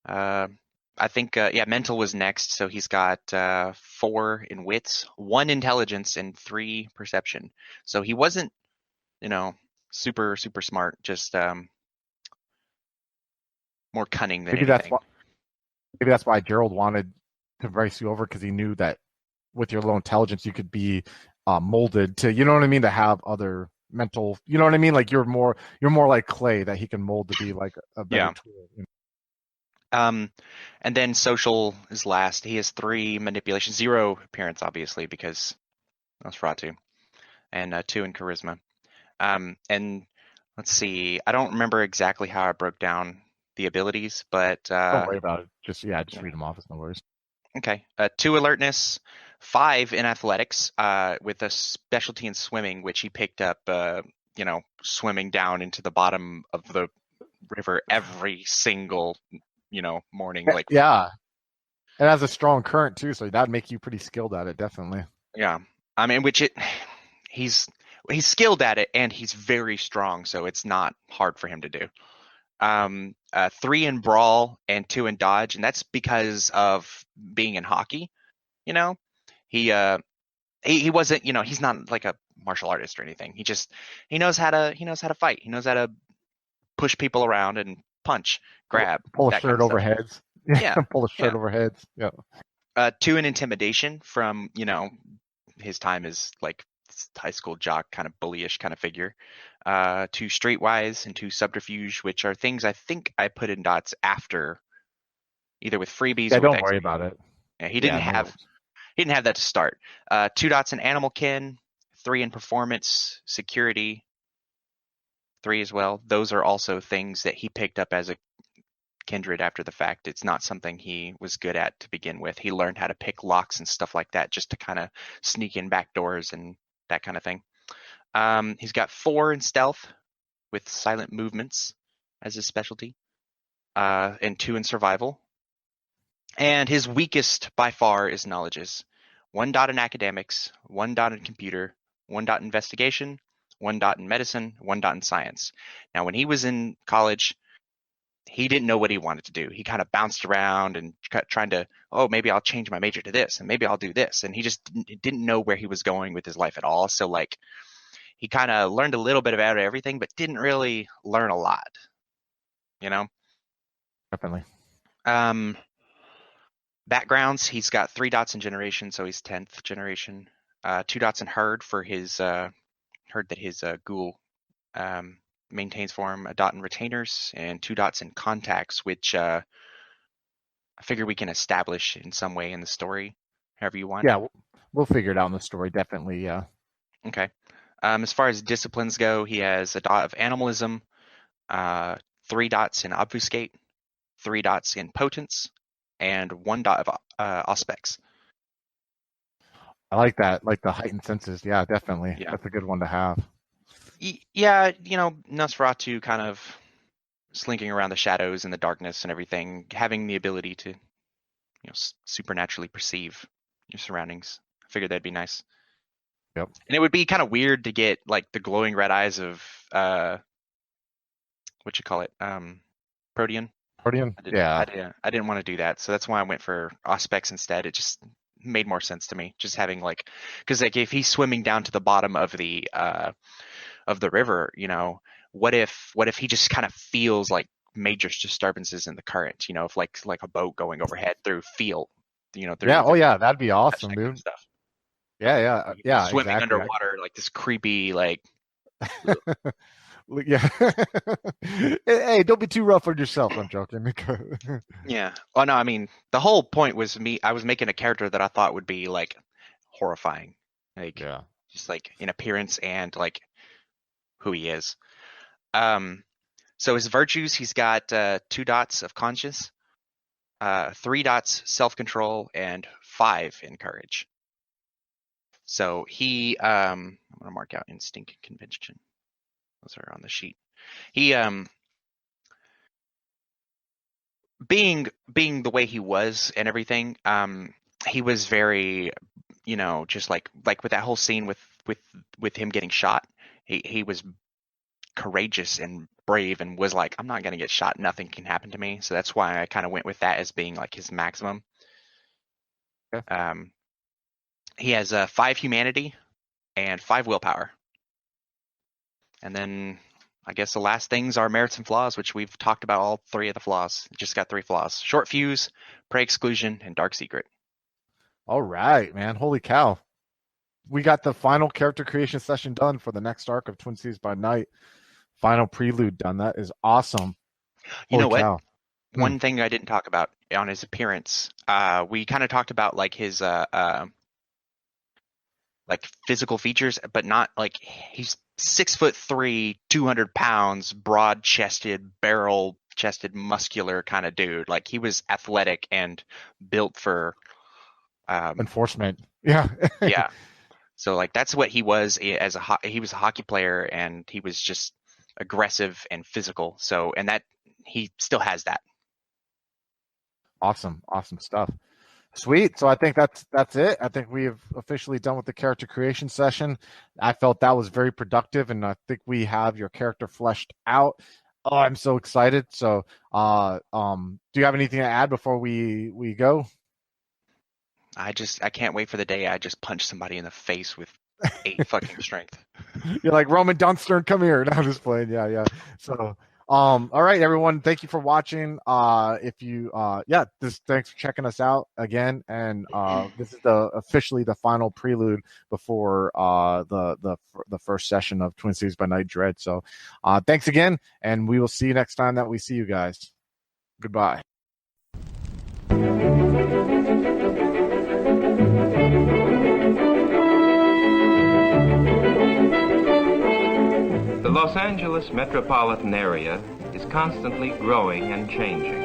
I think mental was next, so he's got 4 in wits, 1 intelligence, and 3 perception. So he wasn't, super smart, just more cunning than Maybe that's anything. why. Maybe that's why Gerald wanted to race you over, because he knew that with your low intelligence, you could be molded to, you know what I mean, to have other mental. You know what I mean? Like you're more like clay that he can mold to be like a better Yeah. tool. And then social is last. He has 3 manipulation, 0 appearance, obviously, because Nosferatu, and 2 in charisma. And let's see, I don't remember exactly how I broke down the abilities, but Don't worry about it. Just yeah. read them off. It's no worries. Okay. 2 alertness, 5 in athletics, with a specialty in swimming, which he picked up, swimming down into the bottom of the river every single, morning. Like, Yeah, it has a strong current too, so that'd make you pretty skilled at it, definitely. yeah. I mean, he's skilled at it, and he's very strong, so it's not hard for him to do. 3 in brawl and 2 in dodge, and that's because of being in hockey. He wasn't, he's not like a martial artist or anything. He knows how to fight. He knows how to push people around and punch, grab, Pull a that kind shirt of over stuff. heads. Yeah, Pull a shirt yeah. over heads. Yeah. 2 in intimidation from, his time as like high school jock, kind of bullyish kind of figure. 2 streetwise and 2 subterfuge, which are things I think I put in dots after, either with freebies Yeah, or with don't worry XP. about it. Yeah, Yeah, no worries. he didn't have that to start. 2 dots in animal kin, 3 in performance, security, 3 as well. Those are also things that he picked up as a kindred after the fact. It's not something he was good at to begin with. He learned how to pick locks and stuff like that, just to kind of sneak in back doors and that kind of thing. He's got 4 in stealth with silent movements as his specialty, and 2 in survival. And his weakest by far is knowledges. 1 dot in academics, 1 dot in computer, 1 dot in investigation, 1 dot in medicine, 1 dot in science. Now, when he was in college, he didn't know what he wanted to do. He kind of bounced around and trying to, maybe I'll change my major to this, and maybe I'll do this. And he just didn't know where he was going with his life at all. So, like, he kind of learned a little bit about everything, but didn't really learn a lot, Definitely. Backgrounds, he's got 3 dots in generation, so he's 10th generation. 2 dots in herd for his herd that his ghoul maintains for him. A dot in retainers, and 2 dots in contacts, which I figure we can establish in some way in the story, however you want. Yeah, we'll figure it out in the story, definitely, yeah. Okay. As far as disciplines go, he has a dot of animalism, 3 dots in obfuscate, 3 dots in potence, and 1 dot of auspex. I like that, like the heightened senses. Yeah, definitely. Yeah. That's a good one to have. Yeah, Nosferatu kind of slinking around the shadows and the darkness and everything, having the ability to, supernaturally perceive your surroundings. I figured that'd be nice. Yep. And it would be kind of weird to get like the glowing red eyes of what you call it, Protean. Yeah. I didn't want to do that, so that's why I went for Auspex instead. It just made more sense to me, just having like, because like if he's swimming down to the bottom of the river, what if he just kind of feels like major disturbances in the current, if like a boat going overhead through feel, through Yeah. Oh yeah, that'd be awesome, that kind of dude. stuff. Yeah, Swimming exactly. underwater, like this creepy, like. Yeah. Hey, don't be too rough on yourself. I'm joking. Yeah. Well, no, I mean, the whole point was I was making a character that I thought would be like horrifying, like Yeah. just like in appearance and like who he is. So his virtues, he's got 2 dots of conscience, 3 dots self-control, and 5 in courage. So he, I'm gonna mark out instinct and convention. Those are on the sheet. He being the way he was and everything, he was very, just like with that whole scene with him getting shot. He was courageous and brave and was like, I'm not going to get shot. Nothing can happen to me. So that's why I kind of went with that as being like his maximum. Okay. He has 5 humanity and 5 willpower. And then I guess the last things are merits and flaws, which we've talked about all 3 of the flaws. Just got 3 flaws: short fuse, prey exclusion, and dark secret. All right, man. Holy cow. We got the final character creation session done for the next arc of Twin Cities by Night. Final prelude done. That is awesome. You know what? Cow. One thing I didn't talk about on his appearance, we kind of talked about like his like physical features, but not like he's 6'3", 200 pounds, broad-chested, barrel-chested, muscular kind of dude. Like he was athletic and built for enforcement. Yeah. Yeah. So like that's what he was as he was a hockey player, and he was just aggressive and physical. So, and that he still has that. Awesome stuff. Sweet. So I think that's it. I think we have officially done with the character creation session. I felt that was very productive, and I think we have your character fleshed out. Oh, I'm so excited. So, do you have anything to add before we go? I can't wait for the day I just punch somebody in the face with 8 fucking strength. You're like, Roman Dunstern, come here. No, I'm just playing. Yeah. So, all right, everyone. Thank you for watching. Thanks for checking us out again. And this is officially the final prelude before the first session of Twin Cities by Night Dread. So, thanks again, and we will see you next time that we see you guys. Goodbye. The Los Angeles metropolitan area is constantly growing and changing.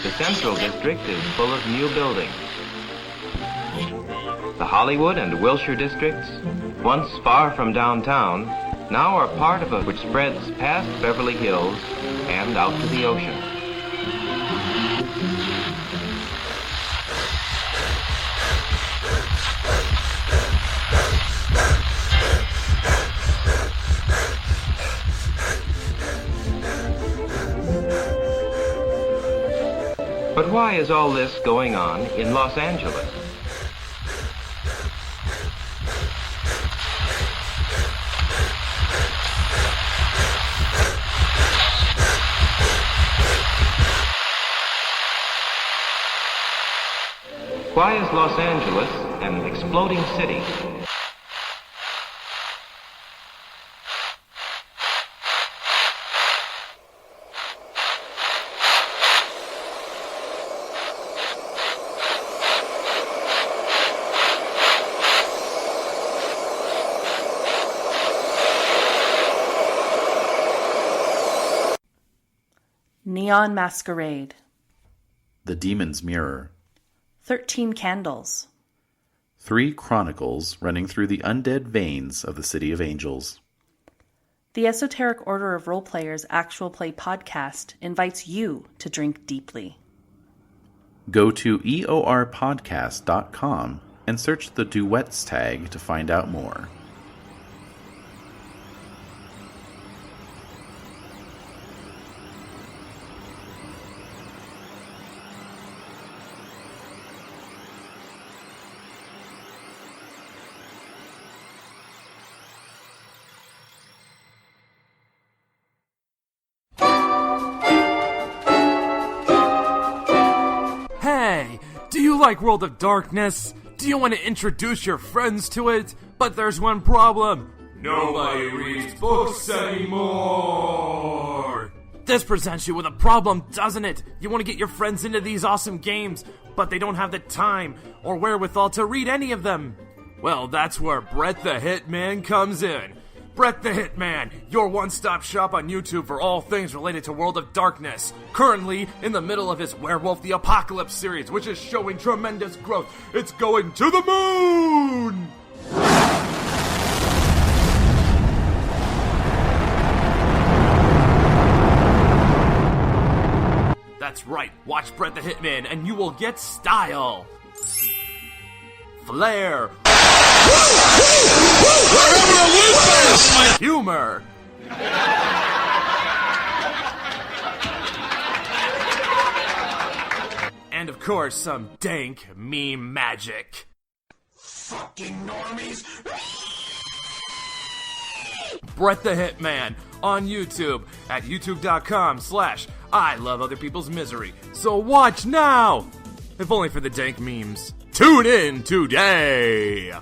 The Central District is full of new buildings. The Hollywood and Wilshire districts, once far from downtown, now are part of which spreads past Beverly Hills and out to the ocean. But why is all this going on in Los Angeles? Why is Los Angeles an exploding city? Neon Masquerade. The Demon's Mirror. 13 Candles. 3 chronicles running through the undead veins of the City of Angels. The Esoteric Order of Roleplayers Actual Play Podcast invites you to drink deeply. Go to eorpodcast.com and search the Duets tag to find out more. Like World of Darkness? Do you want to introduce your friends to it? But there's one problem. Nobody reads books anymore. This presents you with a problem, doesn't it? You want to get your friends into these awesome games, but they don't have the time or wherewithal to read any of them. Well, that's where Brett the Hitman comes in. Brett the Hitman, your one-stop shop on YouTube for all things related to World of Darkness. Currently in the middle of his Werewolf the Apocalypse series, which is showing tremendous growth. It's going to the moon! That's right, watch Brett the Hitman and you will get style, flair, humor, and of course some dank meme magic. Fucking normies! Brett the Hitman on YouTube at youtube.com/I love other people's misery. So watch now! If only for the dank memes. Tune in today!